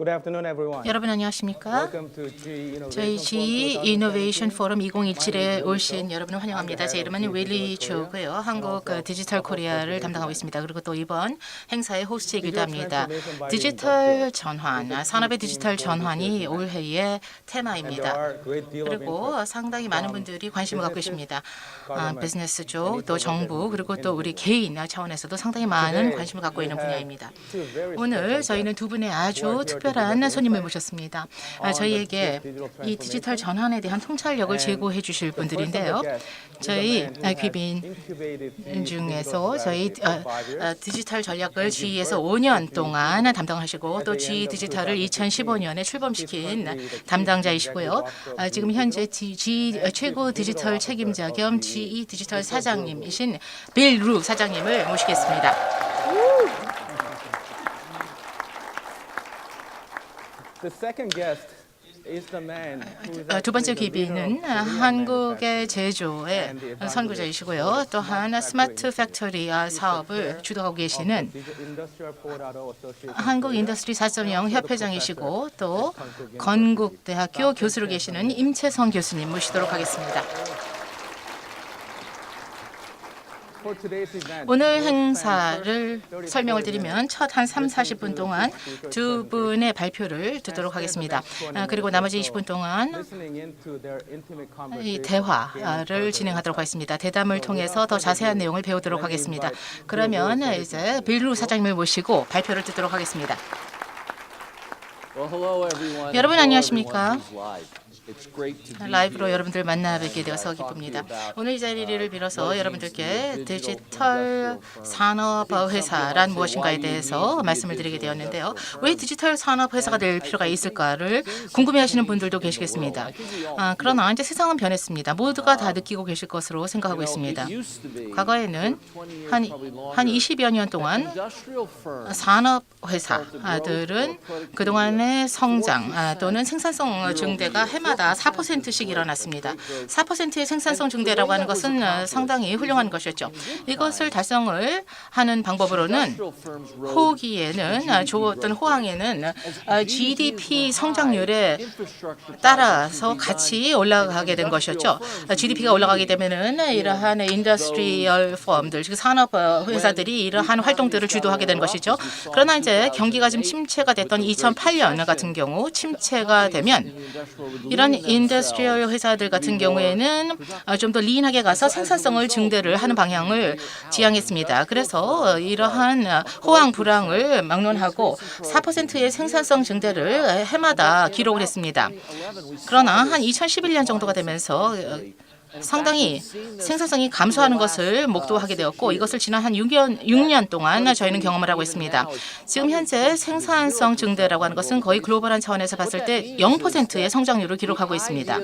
Good afternoon, everyone. 여러분 안녕하십니까? Welcome to GE 저희 GE Innovation Forum 2027에 오신 여러분을 환영합니다. 제 이름은 윌리 조고요. 한국 디지털 코리아를 담당하고 있습니다. 그리고 또 이번 행사의 호스트이기도 합니다. 디지털 전환, 산업의 디지털 전환이 올해의 테마입니다. 그리고 상당히 많은 분들이 관심을 갖고 계십니다. 비즈니스 쪽, 또 정부, 그리고 또 우리 개인 차원에서도 상당히 많은 관심을 갖고 있는 분야입니다. 오늘 저희는 두 분의 아주 특별한 손님을 모셨습니다. 저희에게 이 디지털 전환에 대한 통찰력을 제고해 주실 분들인데요. 저희 귀빈 중에서 저희 디지털 전략을 GE에서 5년 동안 담당하시고 또 GE 디지털을 2015년에 출범시킨 담당자이시고요. 지금 현재 GE 최고 디지털 책임자 겸 GE 디지털 사장님이신 빌 루 사장님을 모시겠습니다. The second guest is the man who is 두 번째 귀빈은 한국의 제조의 선구자이시고요. 또한 스마트 팩토리 사업을 주도하고 계시는 한국 인더스트리 4.0 협회장이시고 또 건국대학교 교수로 계시는 임채성 교수님 모시도록 하겠습니다. for today's event. 오늘 행사를 설명을 드리면 첫 한 40분 동안 두 분의 발표를 듣도록 하겠습니다. 그리고 나머지 20분 동안 Listening into their intimate 이 conversation. 대화를 진행하도록 하겠습니다. 대담을 통해서 더 자세한 내용을 배우도록 하겠습니다. 그러면 이제 빌루 사장님을 모시고 발표를 듣도록 하겠습니다. Well, hello everyone. 여러분 Hello 안녕하십니까? everyone who's live. It's great to be 라이브로 here. 여러분들 만나뵙게 되어서 기쁩니다. 오늘 이 자리를 빌어서 여러분들께 디지털 산업 회사란 무엇인가에 대해서 말씀을 드리게 되었는데요. 왜 디지털 산업 회사가 될 필요가 있을까를 궁금해하시는 분들도 계시겠습니다. 그러나 이제 세상은 변했습니다. 모두가 다 느끼고 계실 것으로 생각하고 있습니다. 과거에는 한 20여 년 동안 Industrial firms 산업 회사들은 그동안의 성장 또는 생산성 증대가 해마다 4%씩 일어났습니다. 4%의 생산성 증대라고 하는 것은 상당히 훌륭한 것이었죠. 이것을 달성을 하는 방법으로는 호기에는 어떤 호황에는 GDP 성장률에 따라서 같이 올라가게 된 것이었죠. GDP가 올라가게 되면은 이러한 인더스트리얼 펌들, 즉 산업 회사들이 이러한 활동들을 주도하게 된 것이죠. 그러나 이제 경기가 좀 침체가 됐던 2008년 같은 경우 침체가 되면 이런 인더스트리얼 회사들 같은 경우에는 좀 더 리인하게 가서 생산성을 증대를 하는 방향을 지향했습니다. 그래서 이러한 호황 불황을 막론하고 4%의 생산성 증대를 해마다 기록을 했습니다. 그러나 한 2011년 정도가 되면서 상당히 생산성이 감소하는 것을 목도하게 되었고 이것을 지난 한 6년 동안 저희는 경험을 하고 있습니다. 지금 현재 생산성 증대라고 하는 것은 거의 글로벌한 차원에서 봤을 때 0%의 성장률을 기록하고 있습니다.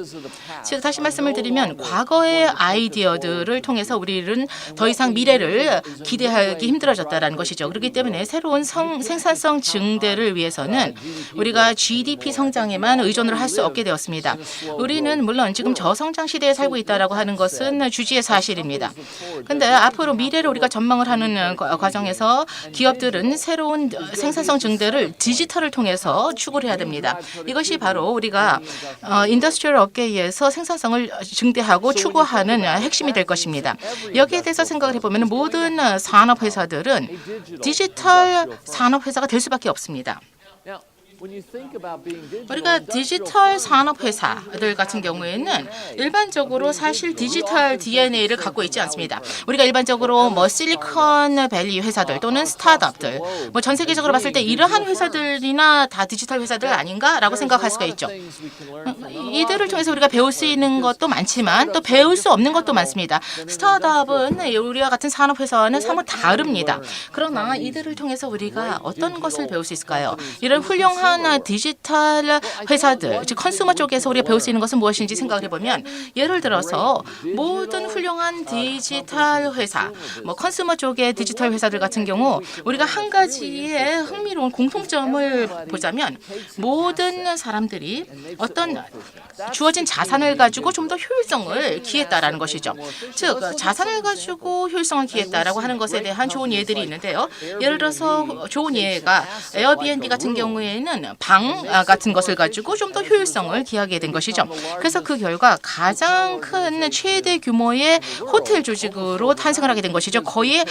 즉 다시 말씀을 드리면 과거의 아이디어들을 통해서 우리는 더 이상 미래를 기대하기 힘들어졌다는 것이죠. 그렇기 때문에 새로운 생산성 증대를 위해서는 우리가 GDP 성장에만 의존을 할 수 없게 되었습니다. 우리는 물론 지금 저성장 시대에 살고 있다 라고 하는 것은 주지의 사실입니다. 그런데 앞으로 미래를 우리가 전망을 하는 과정에서 기업들은 새로운 생산성 증대를 디지털을 통해서 추구를 해야 됩니다. 이것이 바로 우리가 인더스트리얼 업계에서 생산성을 증대하고 추구하는 핵심이 될 것입니다. 여기에 대해서 생각을 해보면 모든 산업 회사들은 디지털 산업 회사가 될 수밖에 없습니다. 우리가 디지털 산업 회사들 같은 경우에는 일반적으로 사실 디지털 DNA를 갖고 있지 않습니다. 우리가 일반적으로 뭐 실리콘밸리 회사들 또는 스타트업들 뭐 전 세계적으로 봤을 때 이러한 회사들이나 다 디지털 회사들 아닌가라고 생각할 수가 있죠. 이들을 통해서 우리가 배울 수 있는 것도 많지만 또 배울 수 없는 것도 많습니다. 스타트업은 우리와 같은 산업 회사와는 사뭇 다릅니다. 그러나 이들을 통해서 우리가 어떤 것을 배울 수 있을까요? 이런 훌륭한 디지털 회사들, 즉 컨슈머 쪽에서 우리가 배울 수 있는 것은 무엇인지 생각을 해보면 예를 들어서 모든 훌륭한 디지털 회사, 뭐 컨슈머 쪽의 디지털 회사들 같은 경우 우리가 한 가지의 흥미로운 공통점을 보자면 모든 사람들이 어떤 주어진 자산을 가지고 좀 더 효율성을 기했다라는 것이죠. 즉 자산을 가지고 효율성을 기했다라고 하는 것에 대한 좋은 예들이 있는데요. 예를 들어서 좋은 예가 에어비앤비 같은 경우에는 또는 방 같은 것을 가지고 좀 더 효율성을 기하게 된 것이죠. 그래서 그 결과 가장 큰 최대 규모의 호텔 조직으로 탄생을 하게 된 것이죠. 거의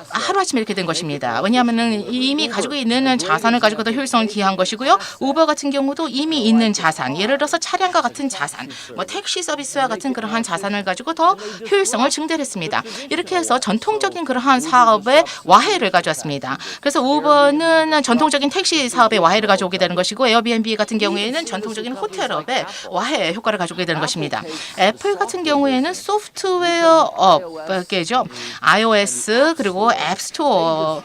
하루아침에 이렇게 된 것입니다. 왜냐하면 이미 가지고 있는 자산을 가지고 더 효율성을 기한 것이고요. 우버 같은 경우도 이미 있는 자산, 예를 들어서 차량과 같은 자산, 뭐 택시 서비스와 같은 그러한 자산을 가지고 더 효율성을 증대했습니다. 이렇게 해서 전통적인 그러한 사업의 와해를 가져왔습니다. 그래서 우버는 전통적인 택시 사업의 와해를 가져오게 되는 것이고 에어비앤비 같은 경우에는 전통적인 호텔업의 와해 효과를 가져오게 되는 것입니다. 애플 같은 경우에는 소프트웨어 업계죠. iOS 그리고 앱스토어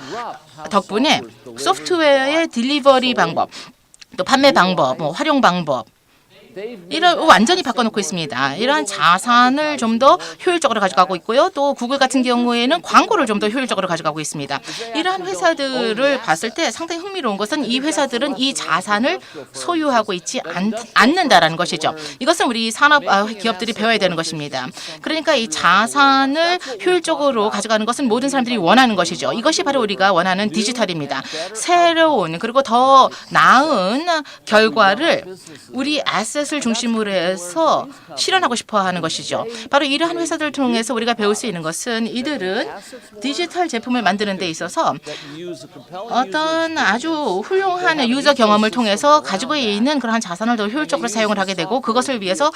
덕분에 소프트웨어의 딜리버리 방법, 또 판매 방법, 뭐 활용 방법 이런 완전히 바꿔놓고 있습니다. 이러한 자산을 좀 더 효율적으로 가져가고 있고요. 또 구글 같은 경우에는 광고를 좀 더 효율적으로 가져가고 있습니다. 이러한 회사들을 봤을 때 상당히 흥미로운 것은 이 회사들은 이 자산을 소유하고 있지 않는다라는 것이죠. 이것은 우리 산업 기업들이 배워야 되는 것입니다. 그러니까 이 자산을 효율적으로 가져가는 것은 모든 사람들이 원하는 것이죠. 이것이 바로 우리가 원하는 디지털입니다. 새로운 그리고 더 나은 결과를 우리 을 중심으로 해서 실현하고 싶어 하는 것이죠. 바로 이러한 회사들을 통해서 우리가 배울 수 있는 것은 이들은 디지털 제품을 만드는 데 있어서 어떤 아주 훌륭한 유저 경험을 통해서 가지고 있는 그러한 자산을 더 효율적으로 사용을 하게 되고 그것을 위해서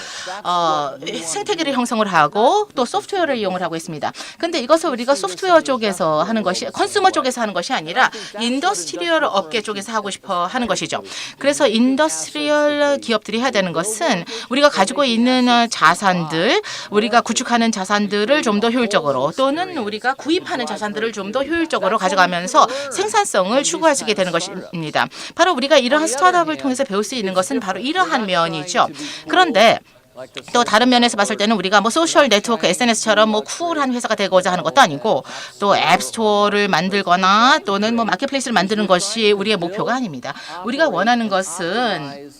생태계를 형성을 하고 또 소프트웨어를 이용을 하고 있습니다. 그런데 이것을 우리가 소프트웨어 쪽에서 하는 것이 컨슈머 쪽에서 하는 것이 아니라 인더스트리얼 업계 쪽에서 하고 싶어 하는 것이죠. 그래서 인더스트리얼 기업들이 해야 되는 것은 우리가 가지고 있는 자산들, 우리가 구축하는 자산들을 좀 더 효율적으로 또는 우리가 구입하는 자산들을 좀 더 효율적으로 가져가면서 생산성을 추구할 수 있게 되는 것입니다. 바로 우리가 이러한 스타트업을 통해서 배울 수 있는 것은 바로 이러한 면이죠. 그런데 또 다른 면에서 봤을 때는 우리가 뭐 소셜 네트워크 SNS처럼 뭐 쿨한 회사가 되고자 하는 것도 아니고 또 앱스토어를 만들거나 또는 뭐 마켓플레이스를 만드는 것이 우리의 목표가 아닙니다. 우리가 원하는 것은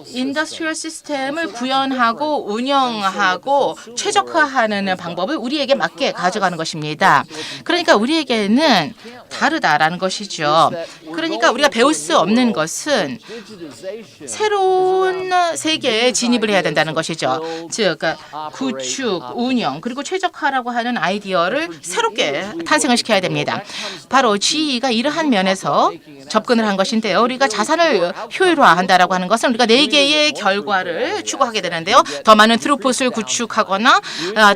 인더스트리얼 시스템을 구현하고 운영하고 최적화하는 방법을 우리에게 맞게 가져가는 것입니다. 그러니까 우리에게는 다르다라는 것이죠. 그러니까 우리가 배울 수 없는 것은 새로운 세계에 진입을 해야 된다는 것이죠. 즉 구축, 운영 그리고 최적화라고 하는 아이디어를 새롭게 탄생을 시켜야 됩니다. 바로 GE가 이러한 면에서 접근을 한 것인데요. 우리가 자산을 효율화한다라고 하는 것은 우리가 4개의 결과를 추구하게 되는데요. 더 많은 트루풋을 구축하거나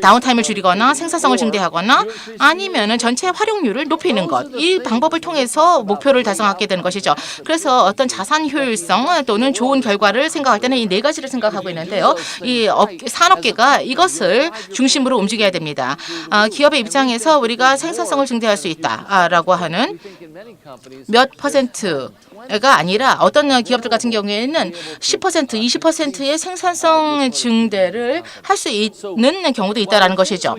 다운타임을 줄이거나 생산성을 증대하거나 아니면은 전체 활용률을 높이는 것. 이 방법을 통해서 목표를 달성하게 되는 것이죠. 그래서 어떤 자산 효율성 또는 좋은 결과를 생각할 때는 이 4가지를 생각하고 있는데요. 이 산업계가 이것을 중심으로 움직여야 됩니다. 기업의 입장에서 우리가 생산성을 증대할 수 있다라고 하는 몇 %가 아니라 어떤 기업들 같은 경우에는 10%, 20%의 생산성 증대를 할 수 있는 경우도 있다는 것이죠.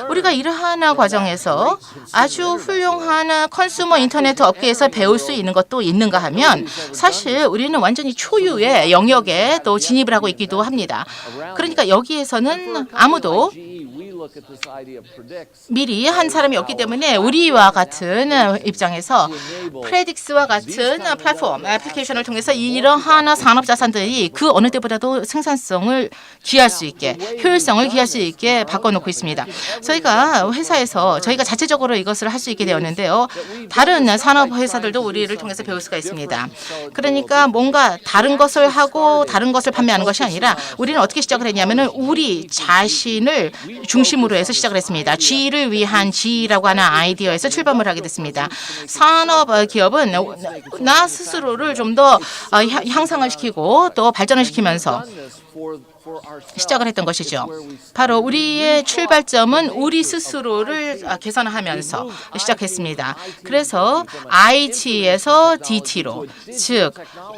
우리가 이러한 과정에서 아주 훌륭한 컨슈머 인터넷 업계에서 배울 수 있는 것도 있는가 하면 사실 우리는 완전히 초유의 영역에 또 진입을 하고 있기도 합니다. 그러니까 여기에서는 아무도 미리 한 사람이 없기 때문에 우리와 같은 입장에서 프레딕스와 같은 플랫폼, 애플리케이션을 통해서 이러한 산업 자산들이 그 어느 때보다도 생산성을 기할 수 있게, 효율성을 기할 수 있게 바꿔놓고 있습니다. 저희가 회사에서 저희가 자체적으로 이것을 할 수 있게 되었는데요. 다른 산업 회사들도 우리를 통해서 배울 수가 있습니다. 그러니까 뭔가 다른 것을 하고 다른 것을 판매하는 것이 아니라 우리는 어떻게 시작을 했냐면은 우리 자신을 중심으로 해서 시작을 했습니다. G를 위한 G라고 하는 아이디어에서 출발을 하게 됐습니다. 산업 기업은 나 스스로를 좀 더 향상을 시키고 또 발전을 시키면서 시작을 했던 것이죠. 바로 우리의 출발점은 우리 스스로를 개선하면서 시작했습니다. 그래서 IT에서 DT로, 즉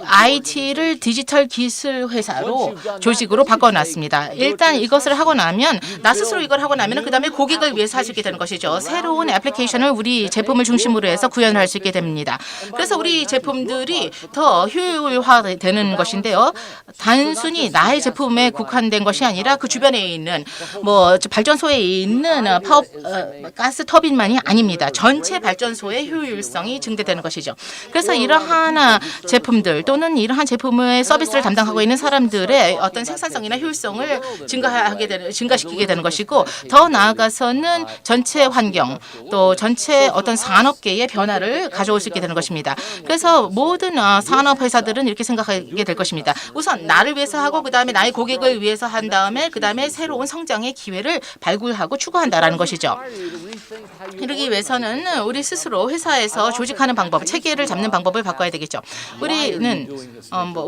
IT를 디지털 기술 회사로 조직으로 바꿔놨습니다. 일단 이것을 하고 나면 나 스스로 이걸 하고 나면 그다음에 고객을 위해서 할 수 있게 되는 것이죠. 새로운 애플리케이션을 우리 제품을 중심으로 해서 구현을 할 수 있게 됩니다. 그래서 우리 제품들이 더 효율화되는 것인데요. 단순히 나의 제품의 국한된 것이 아니라 그 주변에 있는 뭐 발전소에 있는 가스 터빈만이 아닙니다. 전체 발전소의 효율성이 증대되는 것이죠. 그래서 이러한 제품들 또는 이러한 제품의 서비스를 담당하고 있는 사람들의 어떤 생산성이나 효율성을 증가시키게 되는 것이고, 더 나아가서는 전체 환경 또 전체 어떤 산업계의 변화를 가져올 수 있게 되는 것입니다. 그래서 모든 산업 회사들은 이렇게 생각하게 될 것입니다. 우선 나를 위해서 하고 그다음에 나의 고객을 위해서 한 다음에 그다음에 새로운 성장의 기회를 발굴하고 추구한다라는 것이죠. 이러기 위해서는 우리 스스로 회사에서 조직하는 방법, 체계를 잡는 방법을 바꿔야 되겠죠. 우리는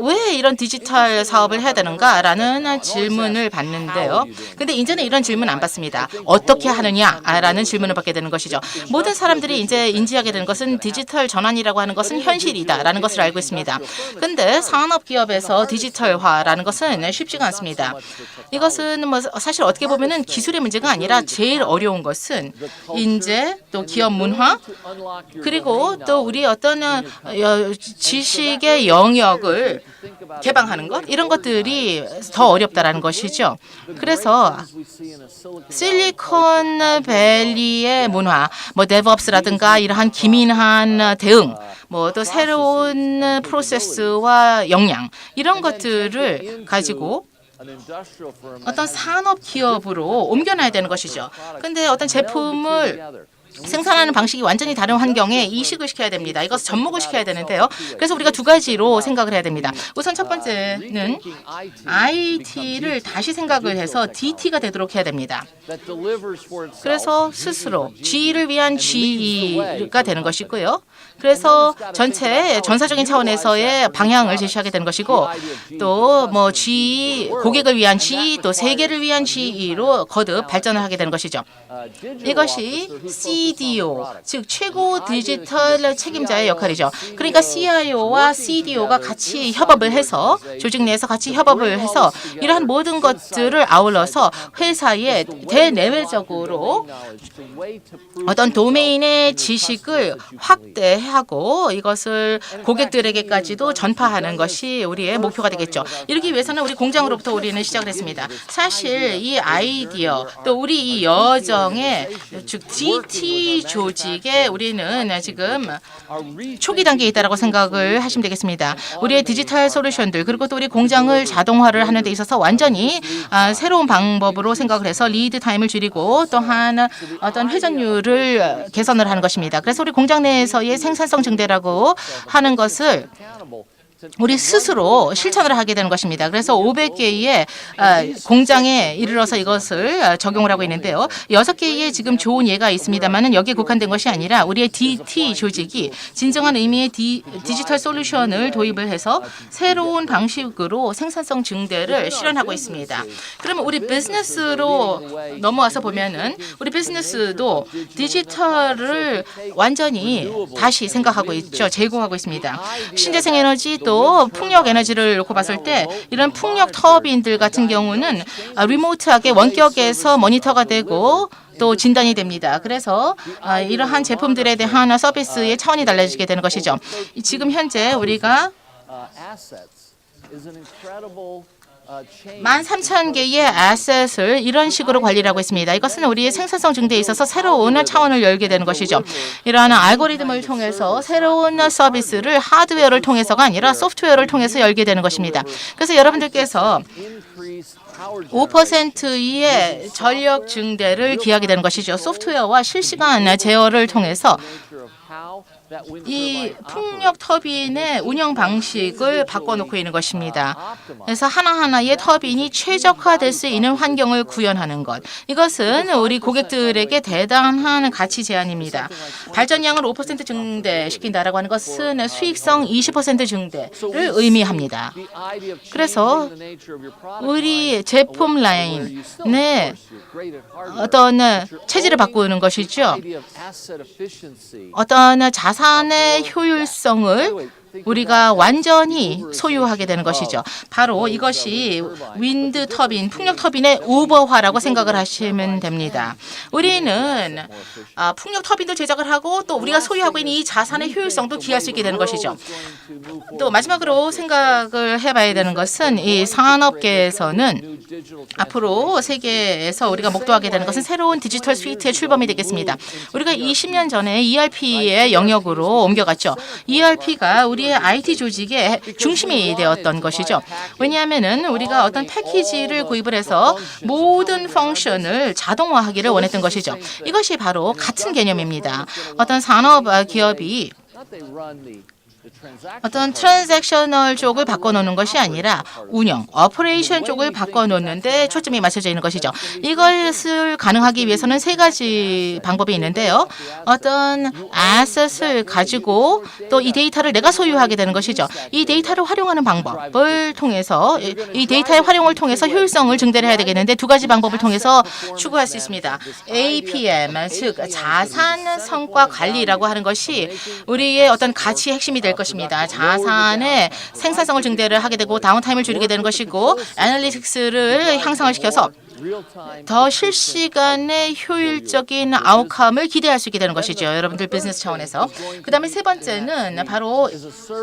왜 이런 디지털 사업을 해야 되는가라는 질문을 받는데요. 근데 이제는 이런 질문 안 받습니다. 어떻게 하느냐라는 질문을 받게 되는 것이죠. 모든 사람들이 이제 인지하게 되는 것은 디지털 전환이라고 하는 것은 현실이다라는 것을 알고 있습니다. 근데 산업 기업에서 디지털화라는 것은 쉽지가 않습니다. 이것은 뭐 사실 어떻게 보면은 기술의 문제가 아니라 제일 어려운 것은 인재, 또 기업 문화, 그리고 또 우리 어떤 지식의 영역을 개방하는 것, 이런 것들이 더 어렵다라는 것이죠. 그래서 실리콘밸리의 문화, 뭐 데브옵스라든가 이러한 기민한 대응, 뭐 또 새로운 프로세스와 역량, 이런 것들을 가지고 어떤 산업 기업으로 옮겨놔야 되는 것이죠. 근데 어떤 제품을 생산하는 방식이 완전히 다른 환경에 이식을 시켜야 됩니다. 이것을 접목을 시켜야 되는데요. 그래서 우리가 두 가지로 생각을 해야 됩니다. 우선 첫 번째는 IT를 다시 생각을 해서 DT가 되도록 해야 됩니다. 그래서 스스로 G를 위한 GE가 되는 것이고요. 그래서 전체 전사적인 차원에서의 방향을 제시하게 되는 것이고, 또 뭐 G, 고객을 위한 G, 또 세계를 위한 GE로 거듭 발전을 하게 되는 것이죠. 이것이 CDO, 즉 최고 디지털 책임자의 역할이죠. 그러니까 CIO와 CDO가 같이 협업을 해서, 조직 내에서 같이 협업을 해서 이러한 모든 것들을 아울러서 회사에 대내외적으로 어떤 도메인의 지식을 확대하고 이것을 고객들에게까지도 전파하는 것이 우리의 목표가 되겠죠. 이러기 위해서는 우리 공장으로부터 우리는 시작을 했습니다. 사실 이 아이디어, 또 우리 이 여정의 즉 DT 조직에 우리는 지금 초기 단계에 있다라고 생각을 하시면 되겠습니다. 우리의 디지털 솔루션들, 그리고 또 우리 공장을 자동화를 하는 데 있어서 완전히 새로운 방법으로 생각을 해서 리드 타임을 줄이고 또한 어떤 회전율을 개선을 하는 것입니다. 그래서 우리 공장 내에서의 생산성 증대라고 하는 것을 우리 스스로 실천을 하게 되는 것입니다. 그래서 500개의 공장에 이르러서 이것을 적용을 하고 있는데요. 6개의 지금 좋은 예가 있습니다만은 여기에 국한된 것이 아니라 우리의 DT 조직이 진정한 의미의 디지털 솔루션을 도입을 해서 새로운 방식으로 생산성 증대를 실현하고 있습니다. 그러면 우리 비즈니스로 넘어와서 보면은 우리 비즈니스도 디지털을 완전히 다시 생각하고 있죠. 제고하고 있습니다. 신재생 에너지 또 풍력 에너지를 놓고 봤을 때 이런 풍력 터빈들 같은 경우는 리모트하게 원격에서 모니터가 되고 또 진단이 됩니다. 그래서 이러한 제품들에 대한 서비스의 차원이 달라지게 되는 것이죠. 지금 현재 우리가 13,000개의 아셋을 이런 식으로 관리를 하고 있습니다. 이것은 우리의 생산성 증대에 있어서 새로운 차원을 열게 되는 것이죠. 이러한 알고리즘을 통해서 새로운 서비스를 하드웨어를 통해서가 아니라 소프트웨어를 통해서 열게 되는 것입니다. 그래서 여러분들께서 5%의 전력 증대를 기하게 되는 것이죠. 소프트웨어와 실시간 제어를 통해서 이 풍력 터빈의 운영 방식을 바꿔놓고 있는 것입니다. 그래서 하나하나의 터빈이 최적화될 수 있는 환경을 구현하는 것. 이것은 우리 고객들에게 대단한 가치 제안입니다. 발전량을 5% 증대시킨다라고 하는 것은 수익성 20% 증대를 의미합니다. 그래서 우리 제품 라인의 어떤 체질을 바꾸는 것이죠. 어떤 자산의 효율성을 우리가 완전히 소유하게 되는 것이죠. 바로 이것이 윈드 터빈, 풍력 터빈의 우버화라고 생각을 하시면 됩니다. 우리는 풍력 터빈도 제작을 하고 또 우리가 소유하고 있는 이 자산의 효율성도 기할 수 있게 되는 것이죠. 또 마지막으로 생각을 해봐야 되는 것은 이 산업계에서는 앞으로 세계에서 우리가 목도하게 되는 것은 새로운 디지털 스위트의 출범이 되겠습니다. 우리가 20년 전에 ERP의 영역으로 옮겨갔죠. ERP가 우리의 IT 조직의 중심이 되었던 것이죠. 왜냐하면은 우리가 어떤 패키지를 구입을 해서 모든 펑션을 자동화하기를 원했던 것이죠. 이것이 바로 같은 개념입니다. 어떤 산업 기업이 어떤 트랜잭셔널 쪽을 바꿔놓는 것이 아니라 운영, 오퍼레이션 쪽을 바꿔놓는데 초점이 맞춰져 있는 것이죠. 이것을 가능하기 위해서는 세 가지 방법이 있는데요. 어떤 애셋을 가지고 또 이 데이터를 내가 소유하게 되는 것이죠. 이 데이터를 활용하는 방법을 통해서 이 데이터의 활용을 통해서 효율성을 증대를 해야 되겠는데 두 가지 방법을 통해서 추구할 수 있습니다. APM, 즉 자산 성과 관리라고 하는 것이 우리의 어떤 가치의 핵심이 될 것입니다. 자산의 생산성을 증대를 하게 되고 다운타임을 줄이게 되는 것이고 애널리틱스를 향상을 시켜서 더 실시간의 효율적인 아웃컴을 기대할 수 있게 되는 것이죠. 여러분들 비즈니스 차원에서. 그다음에 세 번째는 바로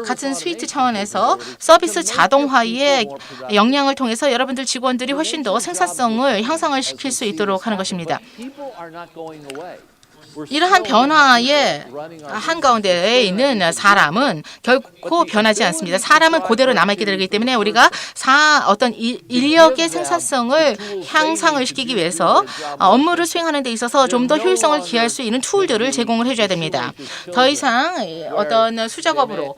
같은 스위트 차원에서 서비스 자동화의 역량을 통해서 여러분들 직원들이 훨씬 더 생산성을 향상을 시킬 수 있도록 하는 것입니다. 이러한 변화의 한가운데에 있는 사람은 결코 변하지 않습니다. 사람은 그대로 남아있게 되기 때문에 우리가 어떤 인력의 생산성을 향상을 시키기 위해서 업무를 수행하는 데 있어서 좀 더 효율성을 기할 수 있는 툴들을 제공을 해줘야 됩니다. 더 이상 어떤 수작업으로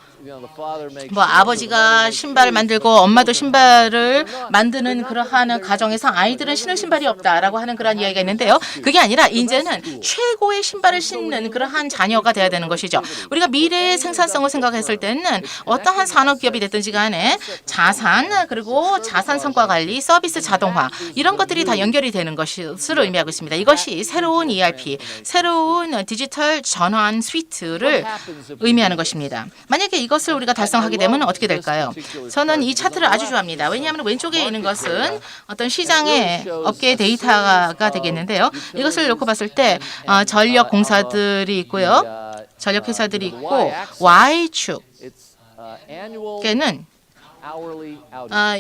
뭐 아버지가 신발을 만들고 엄마도 신발을 만드는 그러한 가정에서 아이들은 신을 신발이 없다라고 하는 그런 이야기가 있는데요. 그게 아니라 이제는 최고의 신발을 신는 그러한 자녀가 돼야 되는 것이죠. 우리가 미래의 생산성을 생각했을 때는 어떠한 산업기업이 됐든지 간에 자산 그리고 자산 성과 관리, 서비스 자동화 이런 것들이 다 연결이 되는 것을 의미하고 있습니다. 이것이 새로운 ERP, 새로운 디지털 전환 스위트를 의미하는 것입니다. 만약에 이것을 우리가 달성하게 되면 어떻게 될까요? 저는 이 차트를 아주 좋아합니다. 왜냐하면 왼쪽에 있는 것은 어떤 시장의 업계의 데이터가 되겠는데요. 이것을 놓고 봤을 때 전력 공사들이 있고요. 전력 회사들이 있고 Y축에는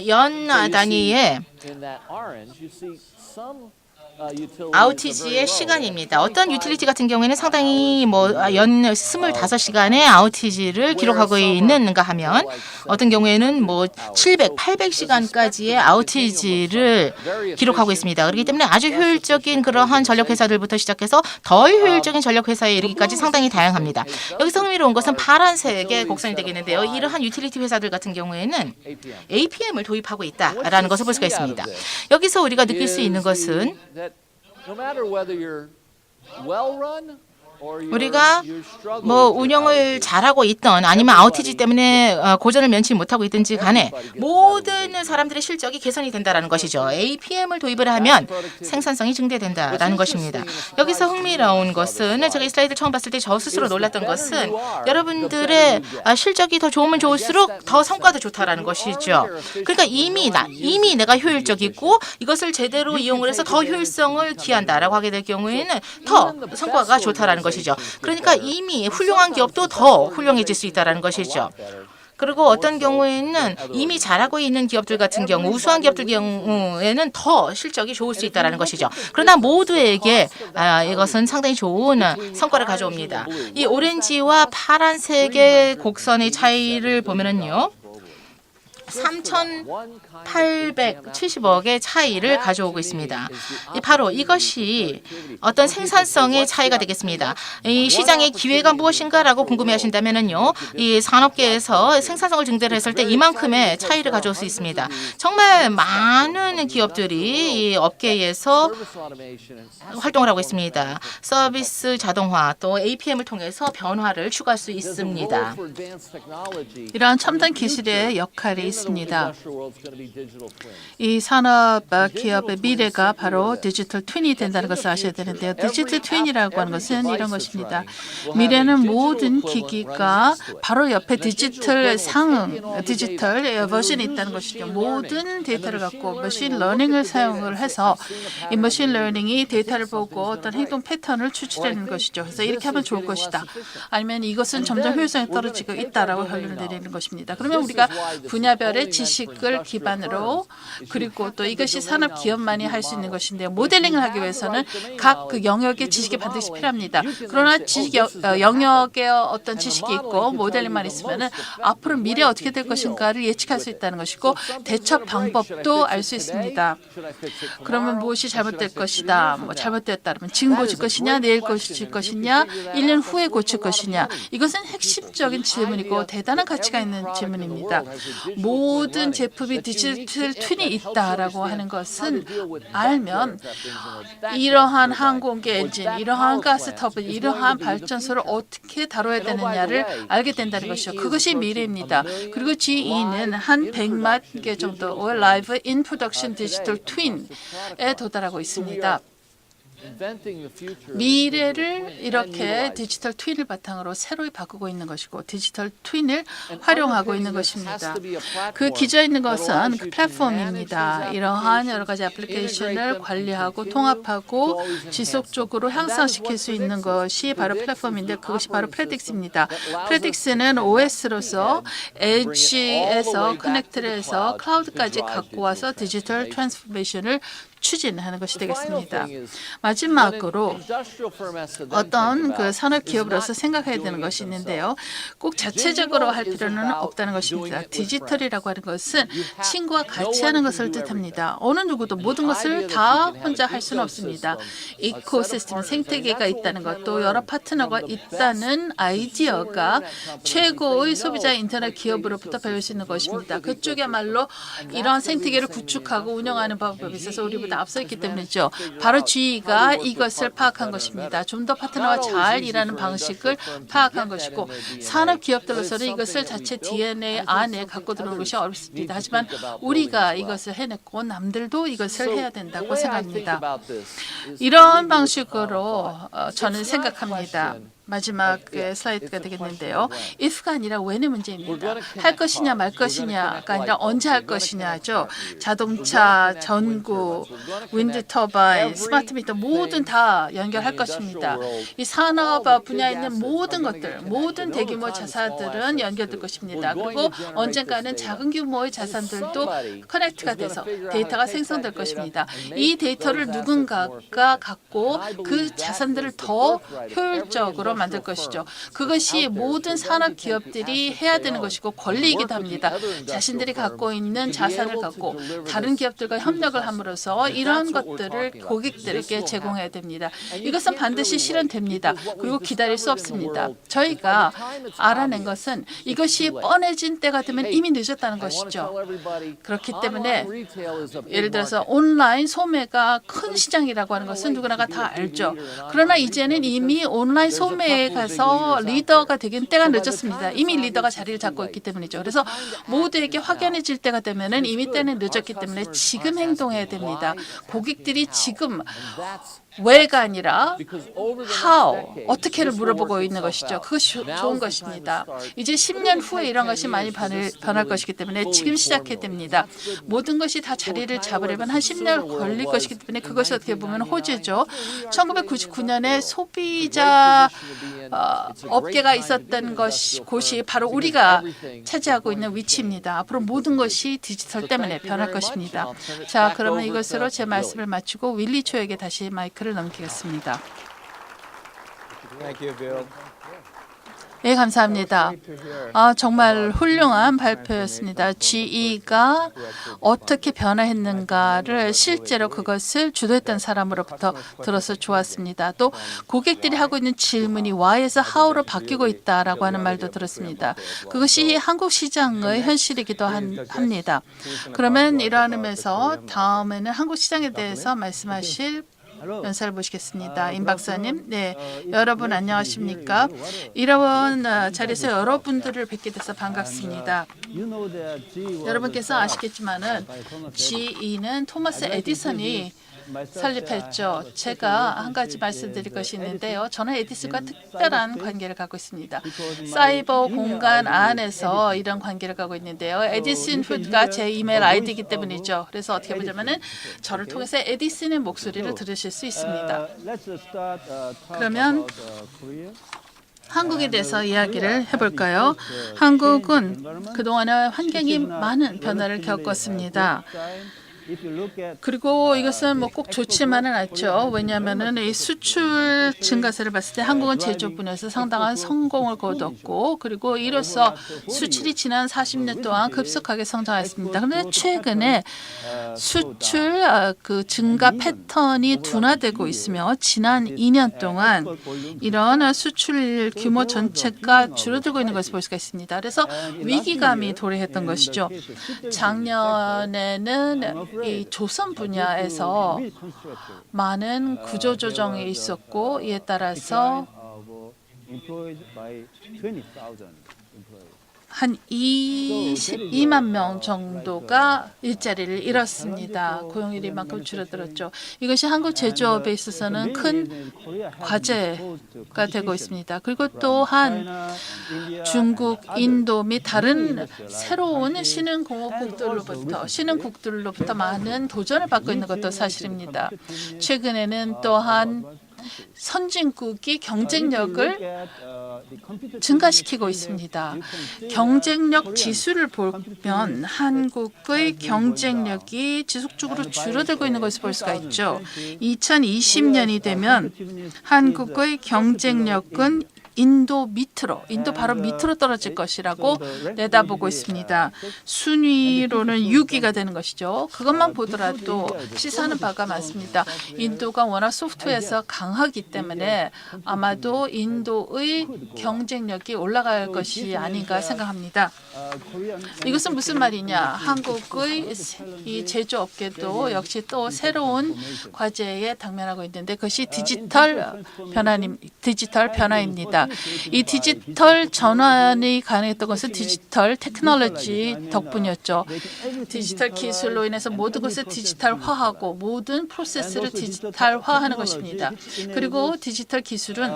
연 단위의 아우티지의 시간입니다. 어떤 유틸리티 같은 경우에는 상당히 연 25시간의 아우티지를 기록하고 있는가 하면 어떤 경우에는 700, 800시간까지의 아우티지를 기록하고 있습니다. 그렇기 때문에 아주 효율적인 그러한 전력 회사들부터 시작해서 덜 효율적인 전력 회사에 이르기까지 상당히 다양합니다. 여기서 흥미로운 것은 파란색의 곡선이 되겠는데요. 이러한 유틸리티 회사들 같은 경우에는 APM을 도입하고 있다라는 것을 볼 수가 있습니다. 여기서 우리가 느낄 수 있는 것은 우리가 운영을 잘하고 있던 아니면 아우티지 때문에 고전을 면치 못하고 있든지 간에 모든 사람들의 실적이 개선이 된다는 것이죠. APM을 도입을 하면 생산성이 증대된다라는 것입니다. 여기서 흥미로운 것은 제가 이 슬라이드를 처음 봤을 때 저 스스로 놀랐던 것은 여러분들의 실적이 더 좋으면 좋을수록 더 성과도 좋다라는 것이죠. 그러니까 이미 내가 효율적이고 이것을 제대로 이용을 해서 더 효율성을 기한다라고 하게 될 경우에는 더 성과가 좋다라는 것이죠. 그러니까 이미 훌륭한 기업도 더 훌륭해질 수 있다는 것이죠. 그리고 어떤 경우에는 이미 잘하고 있는 기업들 같은 경우, 우수한 기업들 경우에는 더 실적이 좋을 수 있다는 것이죠. 그러나 모두에게 이것은 상당히 좋은 성과를 가져옵니다. 이 오렌지와 파란색의 곡선의 차이를 보면은요. 3,870억의 차이를 가져오고 있습니다. 바로 이것이 어떤 생산성의 차이가 되겠습니다. 이 시장의 기회가 무엇인가라고 궁금해하신다면요, 이 산업계에서 생산성을 증대를 했을 때 이만큼의 차이를 가져올 수 있습니다. 정말 많은 기업들이 이 업계에서 활동을 하고 있습니다. 서비스 자동화 또 APM을 통해서 변화를 추구할 수 있습니다. 이러한 첨단 기술의 역할이 있습니다. 있습니다. 이 산업 기업의 미래가 바로 디지털 트윈이 된다는 것을 아셔야 되는데요. 디지털 트윈이라고 하는 것은 이런 것입니다. 미래는 모든 기기가 바로 옆에 디지털 상응, 디지털 버전이 있다는 것이죠. 모든 데이터를 갖고 머신 러닝을 사용을 해서 이 머신 러닝이 데이터를 보고 어떤 행동 패턴을 추출하는 것이죠. 그래서 이렇게 하면 좋을 것이다. 아니면 이것은 점점 효율성이 떨어지고 있다라고 결론을 내리는 것입니다. 그러면 우리가 분야별의 지식을 기반으로 그리고 또 이것이 산업 기업만이 할 수 있는 것인데요. 모델링을 하기 위해서는 각 그 영역의 지식이 반드시 필요합니다. 그러나 지식 영역의 어떤 지식이 있고 모델링만 있으면은 앞으로 미래 어떻게 될 것인가를 예측할 수 있다는 것이고 대처 방법도 알 수 있습니다. 그러면 무엇이 잘못될 것이다. 뭐 잘못되었다면 지금 고칠 것이냐, 내일 고칠 것이냐, 1년 후에 고칠 것이냐. 이것은 핵심적인 질문이고 대단한 가치가 있는 질문입니다. 모든 제품이 디지털 트윈이 있다라고 하는 것은 알면 이러한 항공기 엔진, 이러한 가스 터빈, 이러한 발전소를 어떻게 다뤄야 되느냐를 알게 된다는 것이죠. 그것이 미래입니다. 그리고 GE는 한 100만 개 정도의 라이브 인 프로덕션 디지털 트윈에 도달하고 있습니다. 미래를 이렇게 디지털 트윈을 바탕으로 새로 바꾸고 있는 것이고 디지털 트윈을 활용하고 있는 것입니다. 그 기저에 있는 것은 그 플랫폼입니다. 이러한 여러 가지 애플리케이션을 관리하고 통합하고 지속적으로 향상시킬 수 있는 것이 바로 플랫폼인데 그것이 바로 프레딕스입니다. 프레딕스는 OS로서 엣지에서 커넥트를 해서 클라우드까지 갖고 와서 디지털 트랜스포메이션을 추진하는 것이 되겠습니다. 마지막으로 어떤 그 산업 기업으로서 생각해야 되는 것이 있는데요. 꼭 자체적으로 할 필요는 없다는 것입니다. 디지털이라고 하는 것은 친구와 같이 하는 것을 뜻합니다. 어느 누구도 모든 것을 다 혼자 할 수는 없습니다. 이코시스템 생태계가 있다는 것, 또 여러 파트너가 있다는 아이디어가 최고의 소비자 인터넷 기업으로부터 배울 수 있는 것입니다. 그쪽이야말로 이러한 생태계를 구축하고 운영하는 방법에 있어서 우리보다 앞서 있기 때문이죠. 바로 GE가 이것을 파악한 것입니다. 좀 더 파트너와 잘 일하는 방식을 파악한 것이고 산업 기업들로서는 이것을 자체 DNA 안에 갖고 들어오는 것이 어렵습니다. 하지만 우리가 이것을 해냈고 남들도 이것을 해야 된다고 생각합니다. 이런 방식으로 저는 생각합니다. 마지막 슬라이드가 되겠는데요. if가 아니라 when의 문제입니다. 할 것이냐 말 것이냐가 아니라 언제 할 것이냐죠. 자동차, 전구, 윈드 터바인, 스마트 미터 모든 다 연결할 것입니다. 이 산업 분야에 있는 모든 것들, 모든 대규모 자산들은 연결될 것입니다. 그리고 언젠가는 작은 규모의 자산들도 커넥트가 돼서 데이터가 생성될 것입니다. 이 데이터를 누군가가 갖고 그 자산들을 더 효율적으로 만들 것이죠. 그것이 모든 산업 기업들이 해야 되는 것이고 권리이기도 합니다. 자신들이 갖고 있는 자산을 갖고 다른 기업들과 협력을 함으로써 이러한 것들을 고객들에게 제공해야 됩니다. 이것은 반드시 실현됩니다. 그리고 기다릴 수 없습니다. 저희가 알아낸 것은 이것이 뻔해진 때가 되면 이미 늦었다는 것이죠. 그렇기 때문에 예를 들어서 온라인 소매가 큰 시장이라고 하는 것은 누구나가 다 알죠. 그러나 이제는 이미 온라인 소매에 가서 리더가 되긴 때가 늦었습니다. 이미 리더가 자리를 잡고 있기 때문이죠. 그래서 모두에게 확연해질 때가 되면은 이미 때는 늦었기 때문에 지금 행동해야 됩니다. 고객들이 지금 왜가 아니라 how, 어떻게를 물어보고 있는 것이죠. 그것이 좋은 것입니다. 이제 10년 후에 이런 것이 많이 변할 것이기 때문에 지금 시작해야 됩니다. 모든 것이 다 자리를 잡으려면 한 10년 걸릴 것이기 때문에 그것이 어떻게 보면 호재죠. 1999년에 소비자 업계가 있었던 곳이 바로 우리가 차지하고 있는 위치입니다. 앞으로 모든 것이 디지털 때문에 변할 것입니다. 자, 그러면 이것으로 제 말씀을 마치고 윌리 초에게 다시 마이크를 넘기겠습니다. Thank you, Bill. 네, 감사합니다. 정말 훌륭한 발표였습니다. GE가 어떻게 변화했는가를 실제로 그것을 주도했던 사람으로부터 들어서 좋았습니다. 또 고객들이 하고 있는 질문이 why에서 how로 바뀌고 있다라고 하는 말도 들었습니다. 그것이 한국 시장의 현실이기도 합니다. 그러면 이러한 의미에서 다음에는 한국 시장에 대해서 말씀하실 연사를 모시겠습니다. 임 박사님, 네, 여러분 안녕하십니까? 이런 자리에서 여러분들을 뵙게 돼서 반갑습니다. 여러분께서 아시겠지만은 GE는 토마스 에디슨이 설립했죠. 제가 한 가지 말씀드릴 것이 있는데요. 저는 에디슨과 특별한 관계를 갖고 있습니다. 사이버 공간 안에서 이런 관계를 갖고 있는데요. 에디슨 푸드가 제 이메일 아이디이기 때문이죠. 그래서 어떻게 보자면은 저를 통해서 에디슨의 목소리를 들으실 수 있습니다. 그러면 한국에 대해서 이야기를 해볼까요? 한국은 그동안에 환경이 많은 변화를 겪었습니다. 그리고 이것은 뭐 꼭 좋지만은 않죠. 왜냐하면은 이 수출 증가세를 봤을 때 한국은 제조 분야에서 상당한 성공을 거뒀고, 그리고 이로써 수출이 지난 40년 동안 급속하게 성장했습니다. 그런데 최근에 수출 그 증가 패턴이 둔화되고 있으며 지난 2년 동안 이런 수출 규모 전체가 줄어들고 있는 것을 볼 수가 있습니다. 그래서 위기감이 도래했던 것이죠. 작년에는 이 조선 분야에서 많은 구조조정이 있었고, 이에 따라서 한 22만 명 정도가 일자리를 잃었습니다. 고용률이 이만큼 줄어들었죠. 이것이 한국 제조업에 있어서는 큰 과제가 되고 있습니다. 그리고 또한 중국, 인도 및 다른 새로운 신흥국들로부터 많은 도전을 받고 있는 것도 사실입니다. 최근에는 또한 선진국이 경쟁력을 증가시키고 있습니다. 경쟁력 지수를 보면 한국의 경쟁력이 지속적으로 줄어들고 있는 것을 볼 수가 있죠. 2020년이 되면 한국의 경쟁력은 인도 바로 밑으로 떨어질 것이라고 내다보고 있습니다. 순위로는 6위가 되는 것이죠. 그것만 보더라도 시사하는 바가 많습니다. 인도가 워낙 소프트웨어에서 강하기 때문에 아마도 인도의 경쟁력이 올라갈 것이 아닌가 생각합니다. 이것은 무슨 말이냐? 한국의 이 제조업계도 역시 또 새로운 과제에 당면하고 있는데 그것이 디지털 변화입니다. 이 디지털 전환이 가능했던 것은 디지털 테크놀로지 덕분이었죠. 디지털 기술로 인해서 모든 것을 디지털화하고 모든 프로세스를 디지털화하는 것입니다. 그리고 디지털 기술은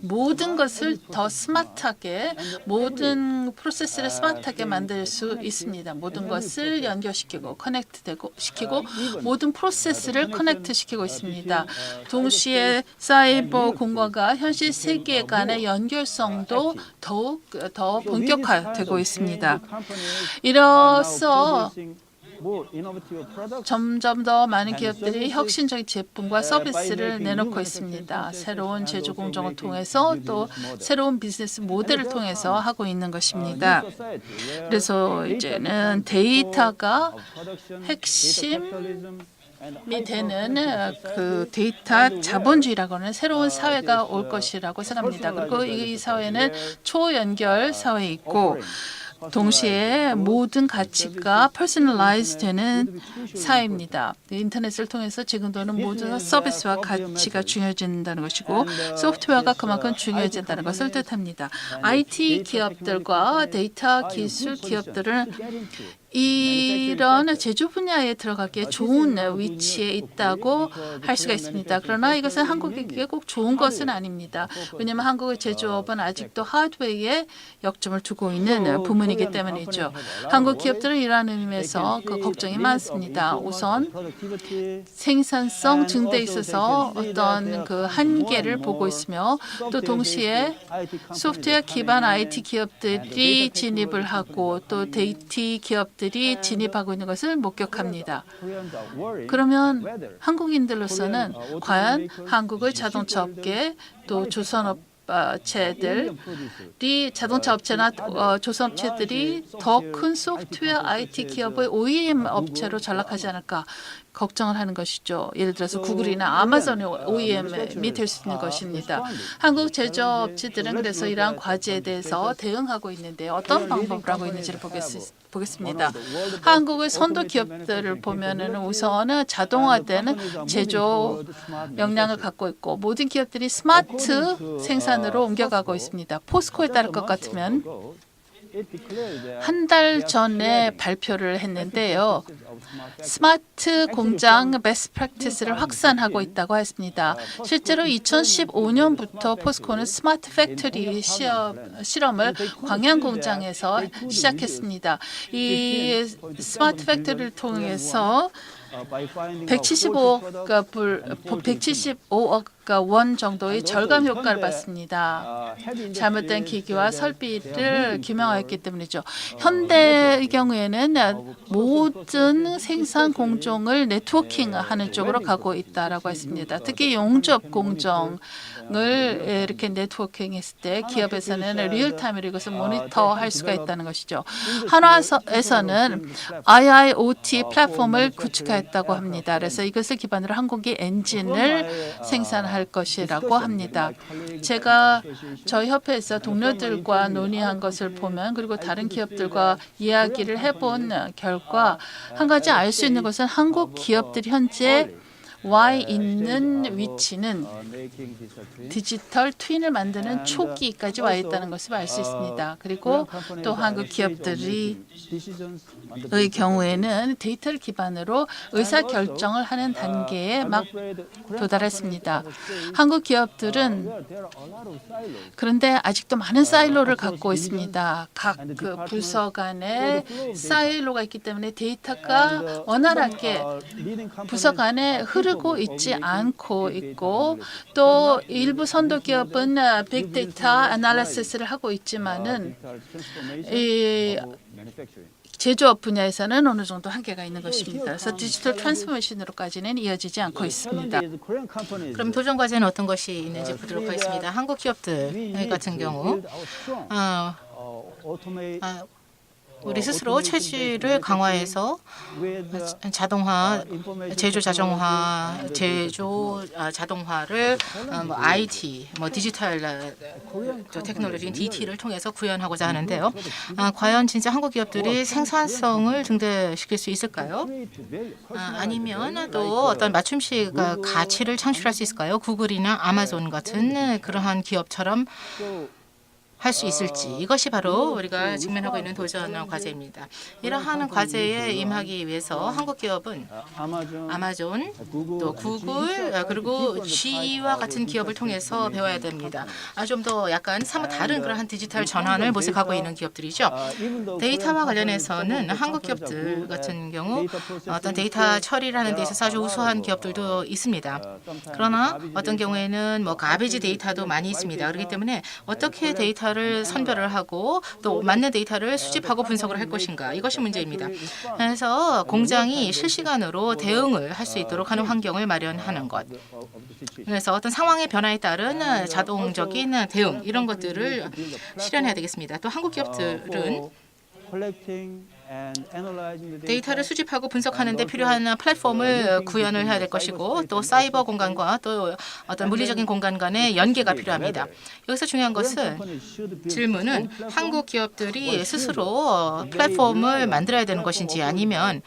모든 것을 더 스마트하게, 모든 프로세스를 스마트하게 만들 수 있습니다. 모든 것을 연결시키고 시키고 모든 프로세스를 커넥트시키고 있습니다. 동시에 사이버 공간과 현실 세계 간의 연결성도 더욱 더 본격화되고 있습니다. 이로써 점점 더 많은 기업들이 혁신적인 제품과 서비스를 내놓고 있습니다. 새로운 제조 공정을 통해서 또 새로운 비즈니스 모델을 통해서 하고 있는 것입니다. 그래서 이제는 데이터가 핵심이 되는 그 데이터 자본주의라고 하는 새로운 사회가 올 것이라고 생각합니다. 그리고 이 사회는 초연결 사회에 있고 동시에 모든 가치가 퍼스널라이즈 되는 사회입니다. 인터넷을 통해서 지금도는 모든 서비스와 가치가 중요해진다는 것이고 소프트웨어가 그만큼 중요해진다는 것을 뜻합니다. IT 기업들과 데이터 기술 기업들은 이런 제조 분야에 들어가기에 좋은 위치에 있다고 할 수가 있습니다. 그러나 이것은 한국에게 꼭 좋은 것은 아닙니다. 왜냐하면 한국의 제조업은 아직도 하드웨어에 역점을 두고 있는 부문이기 때문이죠. 한국 기업들은 이러한 의미에서 그 걱정이 많습니다. 우선 생산성 증대에 있어서 어떤 그 한계를 보고 있으며 또 동시에 소프트웨어 기반 IT 기업들이 진입을 하고 또 데이터 기업들이 진입하고 있는 것을 목격합니다. 그러면 한국인들로서는 과연 한국의 자동차 업계 또 조선업체들이 자동차 업체나 조선업체들이 더 큰 소프트웨어 IT 기업의 OEM 업체로 전락하지 않을까 걱정을 하는 것이죠. 예를 들어서 구글이나 아마존의 OEM이 될 수 있는 것입니다. 한국 제조업체들은 그래서 이러한 과제에 대해서 대응하고 있는데 어떤 방법을 하고 있는지를 보겠습니다. 한국의 선도 기업들을 보면은 우선 자동화되는 제조 역량을 갖고 있고 모든 기업들이 스마트 생산으로 옮겨가고 있습니다. 포스코에 따를 것 같으면 한 달 전에 발표를 했는데요. 스마트 공장 베스트 프랙티스를 확산하고 있다고 했습니다. 실제로 2015년부터 포스코는 스마트 팩토리 실험을 광양 공장에서 시작했습니다. 이 스마트 팩토리를 통해서 175억 원 정도의 절감 효과를 봤습니다. 잘못된 기기와 설비를 규명하였기 때문이죠. 현대의 경우에는 모든 생산 공정을 네트워킹하는 쪽으로 가고 있다라고 했습니다. 특히 용접 공정을 이렇게 네트워킹했을 때 기업에서는 리얼타임으로 이것을 모니터할 수가 있다는 것이죠. 한화에서는 IIoT 플랫폼을 구축했다고 합니다. 그래서 이것을 기반으로 항공기 엔진을 생산할 것이라고 합니다. 제가 저희 협회에서 동료들과 논의한 것을 보면 그리고 다른 기업들과 이야기를 해본 결과 한 가지 알 수 있는 것은 한국 기업들이 현재 와 있는 위치는 디지털 트윈을 만드는 초기까지 와 있다는 것을 알 수 있습니다. 그리고 또 한국 기업들의 경우에는 데이터를 기반으로 의사결정을 하는 단계에 막 도달했습니다. 한국 기업들은 그런데 아직도 많은 사일로를 갖고 있습니다. 각 그 부서 간에 사일로가 있기 때문에 데이터가 원활하게 부서 간에 흐르고 있지 않고 있고 또 일부 선도 기업은 빅데이터 애널리시스를 하고 있지만은 이 제조업 분야에서는 어느 정도 한계가 있는 것입니다. 그래서 디지털 트랜스포메이션으로까지는 이어지지 않고 있습니다. 그럼 도전 과제는 어떤 것이 있는지 보도록 하겠습니다. 한국 기업들 같은 경우 우리 스스로 체질을 강화해서 자동화, 제조 자동화를 뭐 IT, 뭐 디지털 테크놀로지인 DT를 통해서 구현하고자 하는데요. 과연 진짜 한국 기업들이 생산성을 증대시킬 수 있을까요? 아니면 또 어떤 맞춤식 가치를 창출할 수 있을까요? 구글이나 아마존 같은 그러한 기업처럼 할 수 있을지 이것이 바로 우리가 직면하고 있는 도전 과제입니다. 이러한 과제에 임하기 위해서 한국 기업은 아마존, 또 구글 그리고 GE와 같은 기업을 통해서 배워야 됩니다. 좀 더 약간 사뭇 다른 그러한 디지털 전환을 모색하고 있는 기업들이죠. 데이터와 관련해서는 한국 기업들 같은 경우 어떤 데이터 처리를 하는 데 있어서 아주 우수한 기업들도 있습니다. 그러나 어떤 경우에는 뭐 가베지 데이터도 많이 있습니다. 그렇기 때문에 어떻게 데이터를 선별을 하고 또 맞는 데이터를 수집하고 분석을 할 것인가 이것이 문제입니다. 그래서 공장이 실시간으로 대응을 할 수 있도록 하는 환경을 마련하는 것. 그래서 어떤 상황의 변화에 따른 자동적인 대응 이런 것들을 실현해야 되겠습니다. 또 한국 기업들은 데이터를 수집하고 분석하는 데 필요한 플랫폼을 구현을 해야 될 것이고 또 사이버 공간과 또 어떤 물리적인 공간 간의 연계가 필요합니다. 여기서 중요한 것은 질문은 한국 기업들이 스스로 플랫폼을 만들어야 되는 것인지 아니면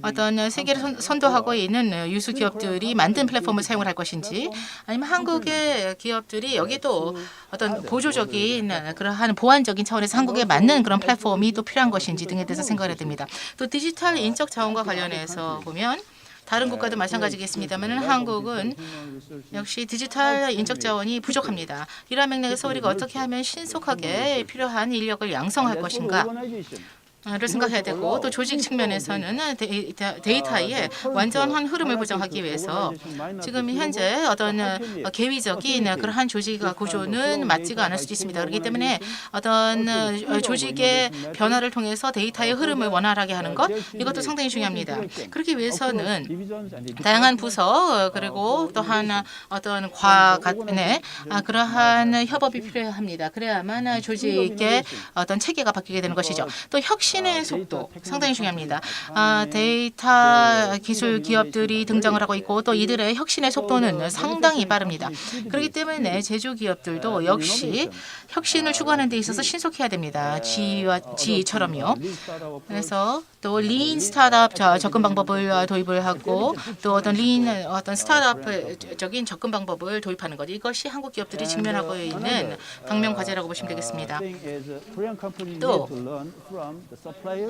어떤 세계를 선도하고 있는 유수 기업들이 만든 플랫폼을 사용을 할 것인지 아니면 한국의 기업들이 여기도 어떤 보조적인 그러한 보완적인 차원에서 한국에 맞는 그런 플랫폼이 또 필요한 것인지 등에 대해서 생각해야 됩니다. 또 디지털 인적 자원과 관련해서 보면 다른 국가도 마찬가지겠습니다만 한국은 역시 디지털 인적 자원이 부족합니다. 이러한 맥락에서 우리가 어떻게 하면 신속하게 필요한 인력을 양성할 것인가 를 생각해야 되고 또 조직 측면에서는 데이터의 완전한 흐름을 보장하기 위해서 지금 현재 어떤 계위적인 그러한 조직 구조는 맞지가 않을 수도 있습니다. 그렇기 때문에 어떤 조직의 변화를 통해서 데이터의 흐름을 원활하게 하는 것 이것도 상당히 중요합니다. 그렇기 위해서는 다양한 부서 그리고 또한 어떤 과 간의 그러한 협업이 필요합니다. 그래야만 조직의 어떤 체계가 바뀌게 되는 것이죠. 또 혁신 혁신의 속도 상당히 중요합니다. 데이터 기술 기업들이 등장을 하고 있고 또 이들의 혁신의 속도는 상당히 빠릅니다. 그렇기 때문에 제조 기업들도 역시 혁신을 추구하는 데 있어서 신속해야 됩니다. GE처럼요. 그래서 또 린 스타트업 접근 방법을 도입을 하고 또 어떤 스타트업적인 접근 방법을 도입하는 것, 이것이 한국 기업들이 직면하고 있는 당면 과제라고 보시면 되겠습니다. 또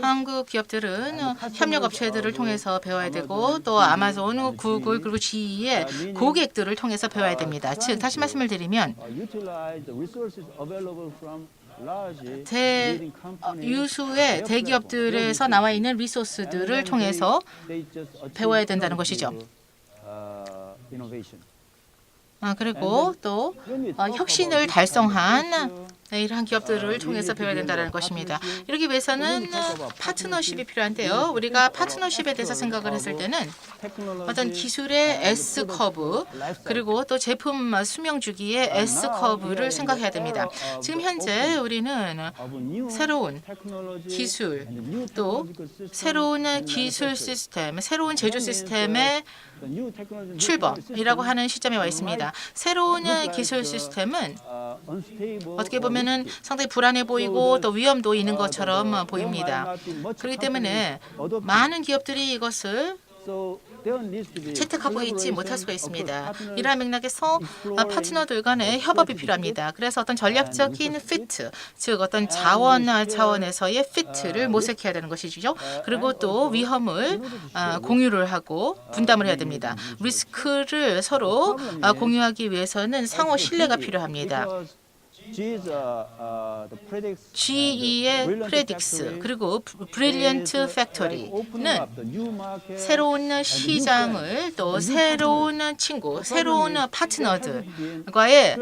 한국 기업들은 협력 업체들을 통해서 배워야 되고 또 아마존, 구글 그리고 GE의 고객들을 통해서 배워야 됩니다. 즉 다시 말씀을 드리면 유수의 대기업들에서 나와 있는 리소스들을 통해서 배워야 된다는 것이죠. 그리고 또 혁신을 달성한 이러한 기업들을 통해서 배워야 된다는 것입니다. 이러기 위해서는 파트너십이 필요한데요. 우리가 파트너십에 대해서 생각을 했을 때는 어떤 기술의 S커브 그리고 또 제품 수명 주기의 S커브를 생각해야 됩니다. 지금 현재 우리는 새로운 기술 또 새로운 기술 시스템, 새로운 제조 시스템의 출범이라고 하는 시점에 와 있습니다. 새로운 기술 시스템은 어떻게 보면은 상당히 불안해 보이고 또 위험도 있는 것처럼 보입니다. 그렇기 때문에 많은 기업들이 이것을 채택하고 있지 못할 수가 있습니다. 이러한 맥락에서 파트너들 간의 협업이 필요합니다. 그래서 어떤 전략적인 피트, 즉 어떤 자원 차원에서의 피트를 모색해야 되는 것이죠. 그리고 또 위험을 공유를 하고 분담을 해야 됩니다. 리스크를 서로 공유하기 위해서는 상호 신뢰가 필요합니다. GE의 프레딕스 그리고 브릴리언트 팩토리는 새로운 시장을 또 새로운 친구, 새로운 파트너들과의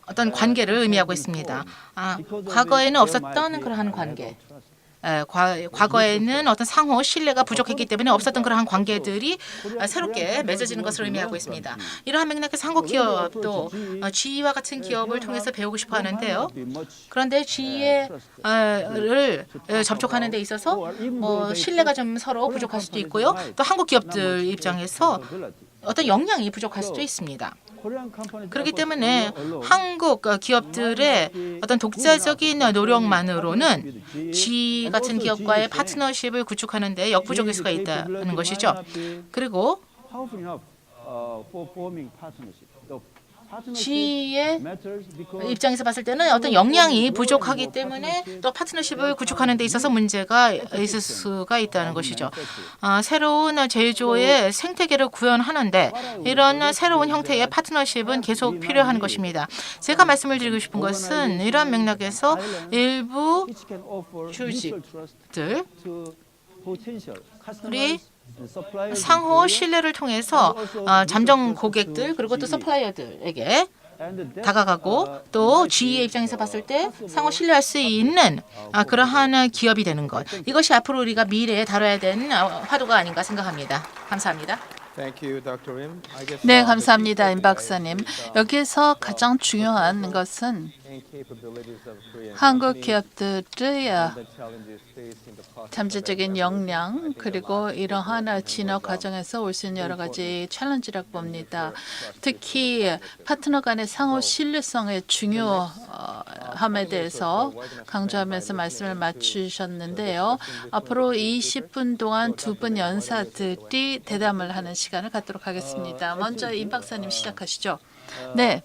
어떤 관계를 의미하고 있습니다. 과거에는 없었던 그러한 관계. 과거에는 어떤 상호 신뢰가 부족했기 때문에 없었던 그러한 관계들이 새롭게 맺어지는 것을 의미하고 있습니다. 이러한 맥락에서 한국 기업도 GE와 같은 기업을 통해서 배우고 싶어 하는데요. 그런데 GE를 접촉하는 데 있어서 신뢰가 좀 서로 부족할 수도 있고요. 또 한국 기업들 입장에서 어떤 역량이 부족할 수도 있습니다. 그렇기 때문에 한국 기업들의 어떤 독자적인 노력만으로는 GE 같은 기업과의 파트너십을 구축하는 데 역부족일 수가 있다는 것이죠. 그리고 GE의 입장에서 봤을 때는 어떤 역량이 부족하기 때문에 또 파트너십을 구축하는 데 있어서 문제가 있을 수가 있다는 것이죠. 새로운 제조의 생태계를 구현하는데 이런 새로운 형태의 파트너십은 계속 필요한 것입니다. 제가 말씀을 드리고 싶은 것은 이러한 맥락에서 일부 주식들 우리 상호 신뢰를 통해서 잠정 고객들 그리고 또 서플라이어들에게 다가가고 또 GE의 입장에서 봤을 때 상호 신뢰할 수 있는 그러한 기업이 되는 것. 이것이 앞으로 우리가 미래에 다뤄야 되는 화두가 아닌가 생각합니다. 감사합니다. 네, 감사합니다, 임 박사님. 여기에서 가장 중요한 것은 한국 기업들의 잠재적인 역량 그리고 이러한 진화 과정에서 올 수 있는 여러 가지 챌린지라고 봅니다. 특히 파트너 간의 상호 신뢰성의 중요함에 대해서 강조하면서 말씀을 맞추셨는데요. 앞으로 20분 동안 두 분 연사들이 대담을 하는 시간을 갖도록 하겠습니다. 먼저 임 박사님 시작하시죠. 네.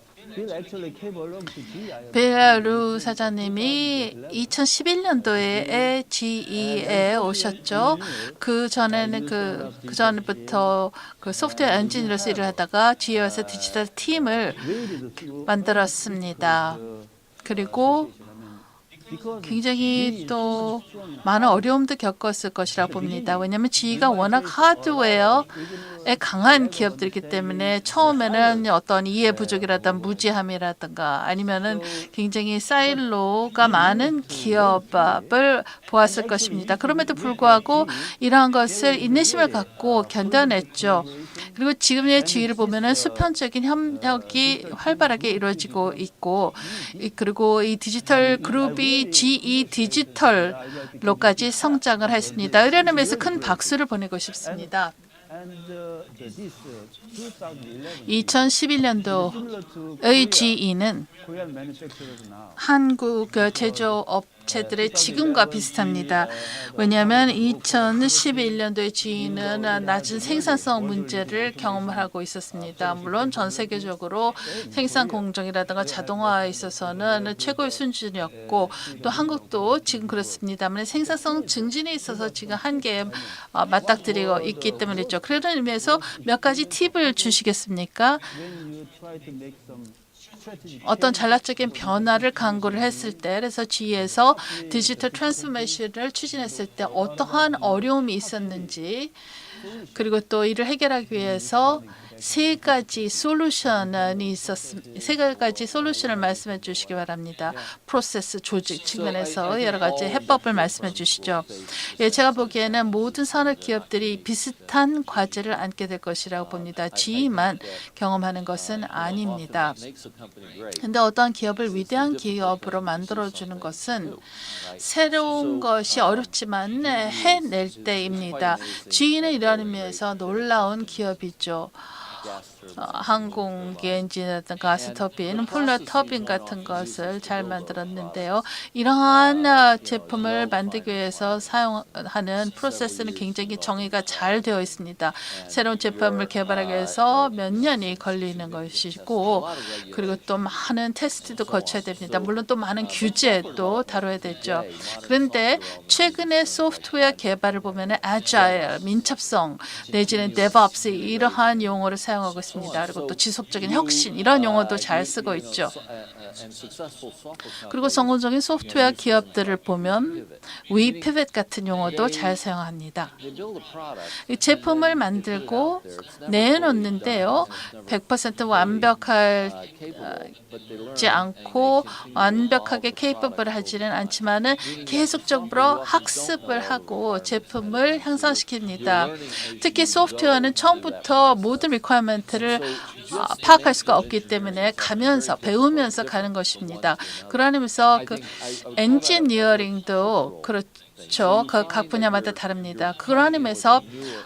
벨루 사장님이 2011년도에 GE에 오셨죠. 그 전에는 그 전부터 그 소프트웨어 엔지니어로서 일을 하다가 GE에서 디지털 팀을 만들었습니다. 그리고 굉장히 또 많은 어려움도 겪었을 것이라 봅니다. 왜냐하면 GE가 워낙 하드웨어에 강한 기업들이기 때문에 처음에는 어떤 이해 부족이라든가 무지함이라든가 아니면은 굉장히 사일로가 많은 기업을 보았을 것입니다. 그럼에도 불구하고 이러한 것을 인내심을 갖고 견뎌냈죠. 그리고 지금의 GE를 보면은 수평적인 협력이 활발하게 이루어지고 있고 그리고 이 디지털 그룹이 기업들이 GE 디지털로까지 성장을 했습니다. 이런 의미에서 큰 박수를 보내고 싶습니다. 2011년도의 GE는 한국 제조업체들의 지금과 비슷합니다. 왜냐하면 2011년도에 GE는 낮은 생산성 문제를 경험을 하고 있었습니다. 물론 전 세계적으로 생산 공정이라든가 자동화에 있어서는 최고의 수준이었고 또 한국도 지금 그렇습니다만 생산성 증진에 있어서 지금 한계에 맞닥뜨리고 있기 때문이죠. 그런 의미에서 몇 가지 팁을 주시겠습니까? 어떤 전략적인 변화를 강구를 했을 때, 그래서 GE에서 디지털 트랜스포메이션을 추진했을 때 어떠한 어려움이 있었는지, 그리고 또 이를 해결하기 위해서 세 가지 솔루션이 세 가지 솔루션을 말씀해 주시기 바랍니다. 프로세스 조직 측면에서 여러 가지 해법을 말씀해 주시죠. 예, 제가 보기에는 모든 산업 기업들이 비슷한 과제를 안게 될 것이라고 봅니다. GE만 경험하는 것은 아닙니다. 그런데 어떠한 기업을 위대한 기업으로 만들어주는 것은 새로운 것이 어렵지만 해낼 때입니다. GE는 이러한 의미에서 놀라운 기업이죠. 항공기 엔진이라든가 가스터빈, 폴라 터빈 같은 것을 잘 만들었는데요. 이러한 제품을 만들기 위해서 사용하는 프로세스는 굉장히 정의가 잘 되어 있습니다. 새로운 제품을 개발하기 위해서 몇 년이 걸리는 것이고 그리고 또 많은 테스트도 거쳐야 됩니다. 물론 또 많은 규제도 다뤄야 되죠. 그런데 최근에 소프트웨어 개발을 보면 아자일, 민첩성 내지는 데브옵스 이러한 용어를 사용하고 있습니다. 그리고 또 지속적인 혁신 이런 용어도 잘 쓰고 있죠. 그리고 성공적인 소프트웨어 기업들을 보면 위피벳 같은 용어도 잘 사용합니다. 이 제품을 만들고 내놓는데요. 100% 완벽하지 않고 완벽하게 케이퍼블 하지는 않지만은 계속적으로 학습을 하고 제품을 향상시킵니다. 특히 소프트웨어는 처음부터 모든 리퀘어먼트를 파악할 수가 없기 때문에 가면서 배우면서 가는 것입니다. 그런 의미에서 그 엔지니어링도 그렇죠. 각 분야마다 다릅니다. 그런 의미에서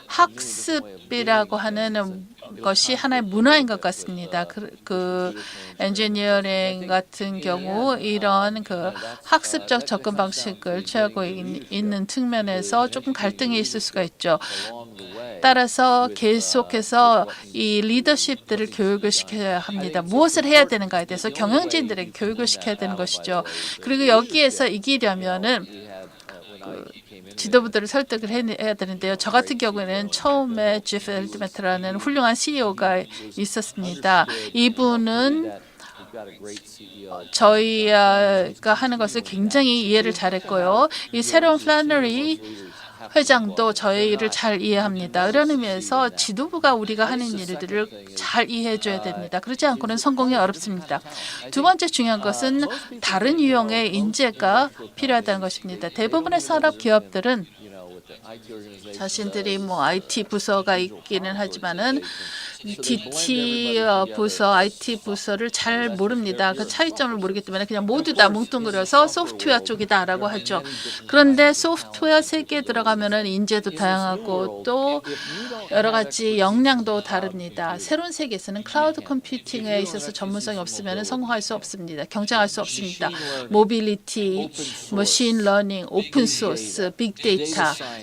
학습이라고 하는 것이 하나의 문화인 것 같습니다. 그 엔지니어링 같은 경우 이런 그 학습적 접근 방식을 취하고 있는 측면에서 조금 갈등이 있을 수가 있죠. 따라서 계속해서 이 리더십들을 교육을 시켜야 합니다. 무엇을 해야 되는가에 대해서 경영진들에게 교육을 시켜야 되는 것이죠. 그리고 여기에서 이기려면은 지도부들을 설득을 해야 되는데요. 저 같은 경우에는 처음에 제프 엘드메트라는 훌륭한 CEO가 있었습니다. 이분은 저희가 하는 것을 굉장히 이해를 잘했고요. 이 새로운 플래너리 회장도 저희를 잘 이해합니다. 이런 의미에서 지도부가 우리가 하는 일들을 잘 이해해줘야 됩니다. 그렇지 않고는 성공이 어렵습니다. 두 번째 중요한 것은 다른 유형의 인재가 필요하다는 것입니다. 대부분의 산업 기업들은 자신들이 뭐 IT 부서가 있기는 하지만은 DT 부서, IT 부서를 잘 모릅니다. 그 차이점을 모르기 때문에 그냥 모두 다 뭉뚱그려서 소프트웨어 쪽이다라고 하죠. 그런데 소프트웨어 세계에 들어가면은 인재도 다양하고 또 여러 가지 역량도 다릅니다. 새로운 세계에서는 클라우드 컴퓨팅에 있어서 전문성이 없으면 성공할 수 없습니다. 경쟁할 수 없습니다. 모빌리티, 머신 러닝, 오픈 소스, 빅데이터,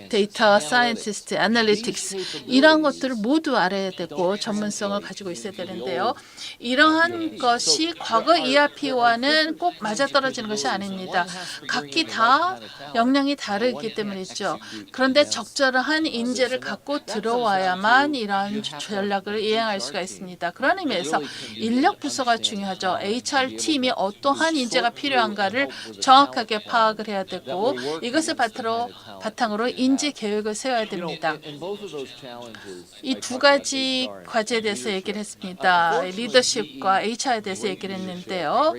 데이터 사이언티스트, 애널리틱스 이러한 것들을 모두 알아야 되고 전문성을 가지고 있어야 되는데요. 이러한 것이 과거 ERP와는 꼭 맞아떨어지는 것이 아닙니다. 각기 다 역량이 다르기 때문이죠. 그런데 적절한 인재를 갖고 들어와야만 이러한 전략을 이행할 수가 있습니다. 그런 의미에서 인력 부서가 중요하죠. HR 팀이 어떠한 인재가 필요한가를 정확하게 파악을 해야 되고 이것을 바탕으로 인재 계획을 세워야 됩니다. 이 두 가지 과제에 대해서 얘기를 했습니다. 리더십과 HR에 대해서 얘기를 했는데요.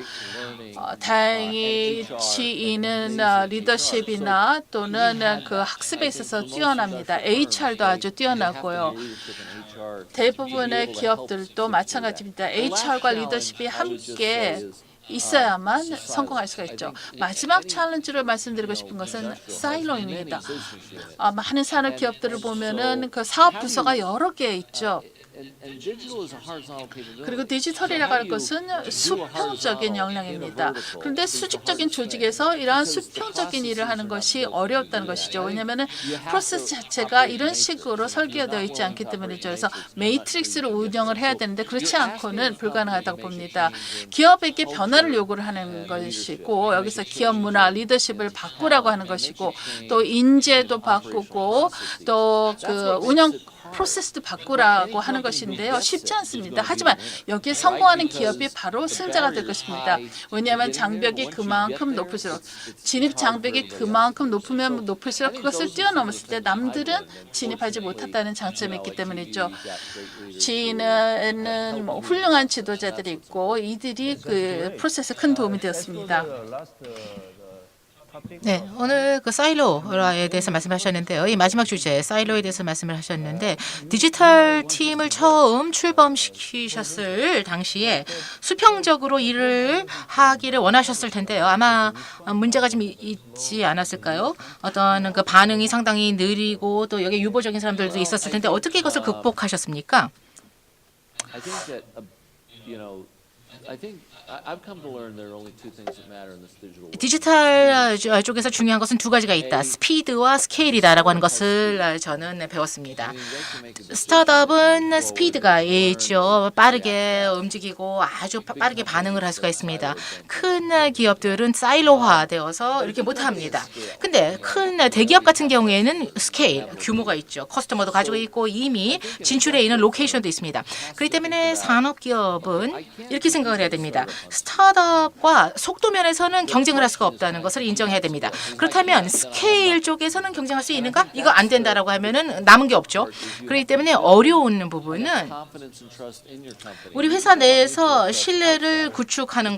다행히 GE는 리더십이나 또는 그 학습에 있어서 뛰어납니다. HR도 아주 뛰어나고요. 대부분의 기업들도 마찬가지입니다. HR과 리더십이 함께 있어야만 성공할 수가 있죠. 마지막 챌린지를 말씀드리고 싶은 것은 사일로입니다. 많은 산업 기업들을 보면은 그 사업 부서가 여러 개 있죠. 그리고 디지털이라고 하는 것은 수평적인 역량입니다. 그런데 수직적인 조직에서 이러한 수평적인 일을 하는 것이 어렵다는 것이죠. 왜냐하면 프로세스 자체가 이런 식으로 설계되어 있지 않기 때문이죠. 그래서 매트릭스를 운영을 해야 되는데 그렇지 않고는 불가능하다고 봅니다. 기업에게 변화를 요구를 하는 것이고 여기서 기업 문화, 리더십을 바꾸라고 하는 것이고 또 인재도 바꾸고 또 그 운영 프로세스도 바꾸라고 하는 것인데요. 쉽지 않습니다. 하지만 여기에 성공하는 기업이 바로 승자가 될 것입니다. 왜냐하면 장벽이 그만큼 높을수록 진입 장벽이 그만큼 높으면 높을수록 그것을 뛰어넘었을 때 남들은 진입하지 못한다는 장점이 있기 때문이죠. 지인은 훌륭한 지도자들이 있고 이들이 그 프로세스에 큰 도움이 되었습니다. 네, 오늘 그 사일로에 대해서 말씀하셨는데요. 이 마지막 주제 사일로에 대해서 말씀을 하셨는데 디지털 팀을 처음 출범시키셨을 당시에 수평적으로 일을 하기를 원하셨을 텐데요. 아마 문제가 좀 있지 않았을까요? 어떤 그 반응이 상당히 느리고 또 여기 유보적인 사람들도 있었을 텐데 어떻게 이것을 극복하셨습니까? I think that I think I've come to learn there are only two things that matter in this digital world. 디지털 쪽에서 중요한 것은 두 가지가 있다. 스피드와 스케일이다라고 하는 것을 저는 배웠습니다. 스타트업은 스피드가 있죠. 빠르게 움직이고 아주 빠르게 반응을 할 수가 있습니다. 큰 기업들은 사일로화되어서 이렇게 못합니다. 근데 큰 대기업 같은 경우에는 스케일, 규모가 있죠. 커스터머도 가지고 있고 이미 진출해 있는 로케이션도 있습니다. 그렇기 때문에 산업기업은 이렇게 생각을 해야 됩니다. 스타트업과 속도 면에서는 경쟁을 할 수가 없다는 것을 인정해야 됩니다. 그렇다면 스케일 쪽에서는 경쟁할 수 있는가? 이거 안 된다라고 하면은 남은 게 없죠. 그렇기 때문에 어려운 부분은 우리 회사 내에서 신뢰를 구축하는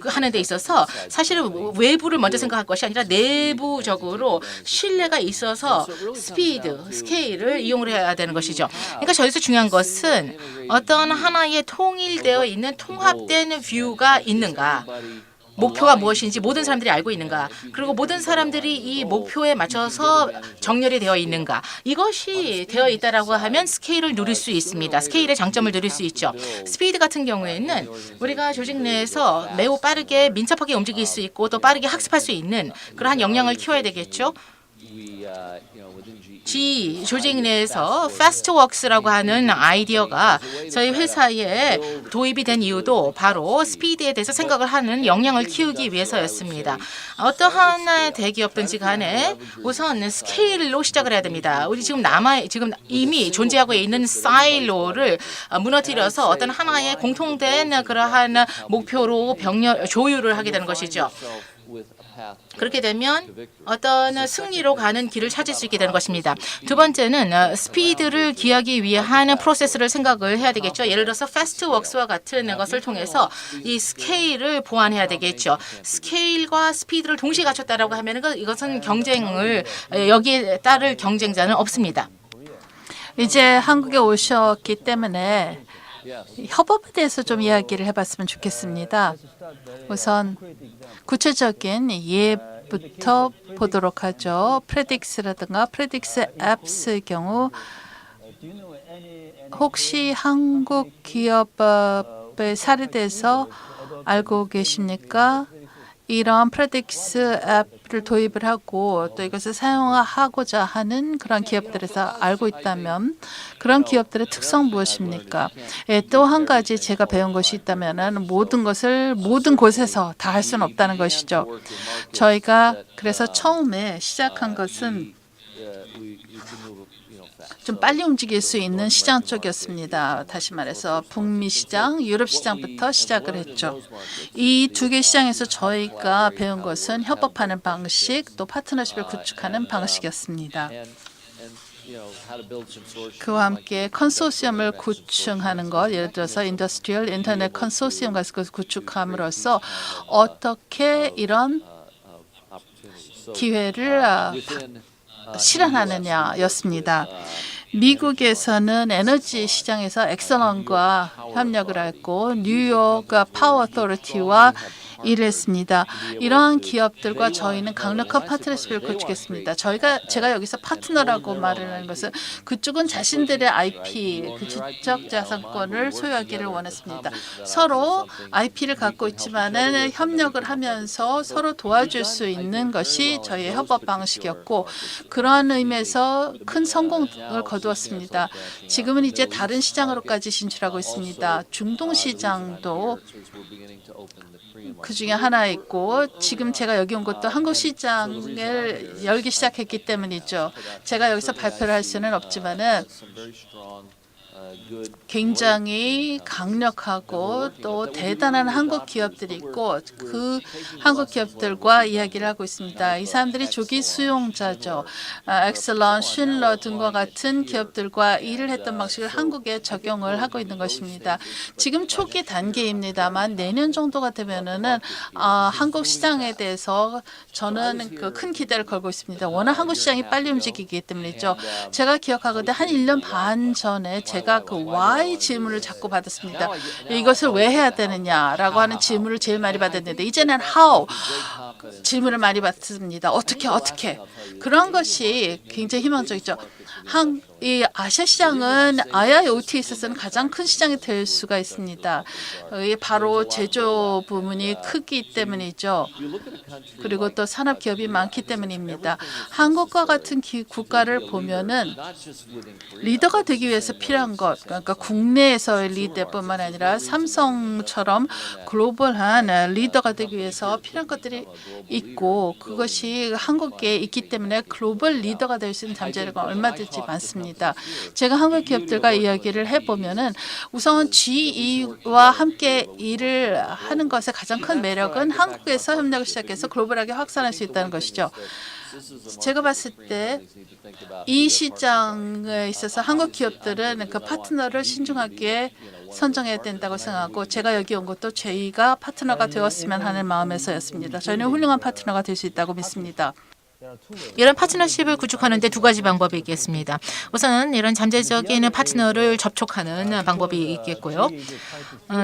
하는 데 있어서 사실은 외부를 먼저 생각할 것이 아니라 내부적으로 신뢰가 있어서 스피드, 스케일을 이용을 해야 되는 것이죠. 그러니까 저기서 중요한 것은 어떤 하나의 통일되어 있는 통합된 뷰가 있는가. 목표가 무엇인지 모든 사람들이 알고 있는가. 그리고 모든 사람들이 이 목표에 맞춰서 정렬이 되어 있는가. 이것이 되어 있다라고 하면 스케일을 누릴 수 있습니다. 스케일의 장점을 누릴 수 있죠. 스피드 같은 경우에는 우리가 조직 내에서 매우 빠르게 민첩하게 움직일 수 있고 또 빠르게 학습할 수 있는 그러한 역량을 키워야 되겠죠. G 조직 내에서 패스트웍스라고 하는 아이디어가 저희 회사에 도입이 된 이유도 바로 스피드에 대해서 생각을 하는 역량을 키우기 위해서였습니다. 어떠한 대기업든지 간에 우선 스케일로 시작을 해야 됩니다. 우리 지금 이미 존재하고 있는 사일로를 무너뜨려서 어떤 하나의 공통된 그러한 목표로 조율을 하게 되는 것이죠. 그렇게 되면 어떤 승리로 가는 길을 찾을 수 있게 되는 것입니다. 두 번째는 스피드를 기하기 위한 프로세스를 생각을 해야 되겠죠. 예를 들어서 패스트웍스와 같은 것을 통해서 이 스케일을 보완해야 되겠죠. 스케일과 스피드를 동시에 갖췄다라고 하면 이것은 경쟁을 여기에 따를 경쟁자는 없습니다. 이제 한국에 오셨기 때문에 협업에 대해서 좀 이야기를 해봤으면 좋겠습니다. 우선 구체적인 예부터 보도록 하죠. 프레딕스라든가 프레딕스 앱스의 경우 혹시 한국 기업의 사례에 대해서 알고 계십니까? 이런 프레딕스 앱을 도입을 하고 또 이것을 사용하고자 하는 그런 기업들에서 알고 있다면 그런 기업들의 특성 무엇입니까? 또 한 가지 제가 배운 것이 있다면 모든 것을 모든 곳에서 다 할 수는 없다는 것이죠. 저희가 그래서 처음에 시작한 것은 좀 빨리 움직일 수 있는 시장 쪽이었습니다. 다시 말해서 북미 시장, 유럽 시장부터 시작을 했죠. 이 두 개 시장에서 저희가 배운 것은 협업하는 방식, 또 파트너십을 구축하는 방식이었습니다. 그와 함께 컨소시엄을 구축하는 것, 예를 들어서 인더스트리얼 인터넷 컨소시엄 같은 것을 구축함으로써 어떻게 이런 기회를 실현하느냐였습니다. 미국에서는 에너지 시장에서 엑셀런과 협력을 했고 뉴욕 파워 어토리티와 일을 했습니다. 이러한 기업들과 저희는 강력한 파트너십을 구축했습니다. 제가 여기서 파트너라고 말을 하는 것은 그쪽은 자신들의 IP, 그 지적 자산권을 소유하기를 원했습니다. 서로 IP를 갖고 있지만은 협력을 하면서 서로 도와줄 수 있는 것이 저희의 협업 방식이었고 그러한 의미에서 큰 성공을 거두었습니다. 지금은 이제 다른 시장으로까지 진출하고 있습니다. 중동 시장도 그 중에 하나 있고 지금 제가 여기 온 것도 한국 시장을 열기 시작했기 때문이죠. 제가 여기서 발표를 할 수는 없지만은 굉장히 강력하고 또 대단한 한국 기업들이 있고 그 한국 기업들과 이야기를 하고 있습니다. 이 사람들이 조기 수용자죠. 엑셀런, 쉰러 등과 같은 기업들과 일을 했던 방식을 한국에 적용을 하고 있는 것입니다. 지금 초기 단계입니다만 내년 정도가 되면은 한국 시장에 대해서 저는 그 큰 기대를 걸고 있습니다. 워낙 한국 시장이 빨리 움직이기 때문이죠. 제가 기억하건대 한 1년 반 전에 제가 그 why 질문을 자꾸 받았습니다. 이것을 왜 해야 되느냐라고 하는 질문을 제일 많이 받았는데 이제는 how 질문을 많이 받습니다. 어떻게 그런 것이 굉장히 희망적이죠. 이 아시아 시장은 IIoT에 있어서는 가장 큰 시장이 될 수가 있습니다. 이게 바로 제조 부문이 크기 때문이죠. 그리고 또 산업 기업이 많기 때문입니다. 한국과 같은 국가를 보면은 리더가 되기 위해서 필요한 것, 그러니까 국내에서의 리더뿐만 아니라 삼성처럼 글로벌한 리더가 되기 위해서 필요한 것들이 있고 그것이 한국에 있기 때문에 글로벌 리더가 될 수 있는 잠재력은 얼마든지 많습니다. 제가 한국 기업들과 이야기를 해보면은 우선 GE와 함께 일을 하는 것의 가장 큰 매력은 한국에서 협력을 시작해서 글로벌하게 확산할 수 있다는 것이죠. 제가 봤을 때 이 시장에 있어서 한국 기업들은 그 파트너를 신중하게 선정해야 된다고 생각하고 제가 여기 온 것도 저희가 파트너가 되었으면 하는 마음에서였습니다. 저희는 훌륭한 파트너가 될 수 있다고 믿습니다. 이런 파트너십을 구축하는 데 두 가지 방법이 있겠습니다. 우선은 이런 잠재적인 파트너를 접촉하는 방법이 있겠고요.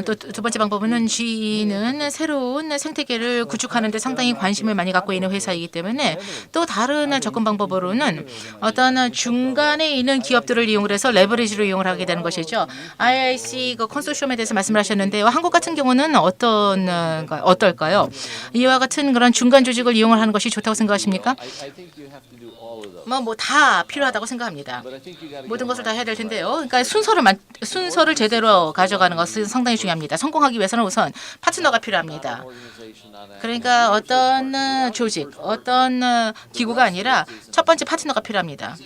또 두 번째 방법은 GE는 새로운 생태계를 구축하는 데 상당히 관심을 많이 갖고 있는 회사이기 때문에 또 다른 접근 방법으로는 어떤 중간에 있는 기업들을 이용을 해서 레버리지로 이용을 하게 되는 것이죠. IIC 그 컨소시엄에 대해서 말씀을 하셨는데요. 한국 같은 경우는 어떨까요? 이와 같은 그런 중간 조직을 이용을 하는 것이 좋다고 생각하십니까? 다 필요하다고 생각합니다. 모든 것을 다 해야 될 텐데요. 그러니까 순서를 제대로 가져가는 것은 상당히 중요합니다. 성공하기 위해서는 우선 파트너가 필요합니다. 그러니까 어떤 조직, 어떤 기구가 아니라 첫 번째 파트너가 필요합니다.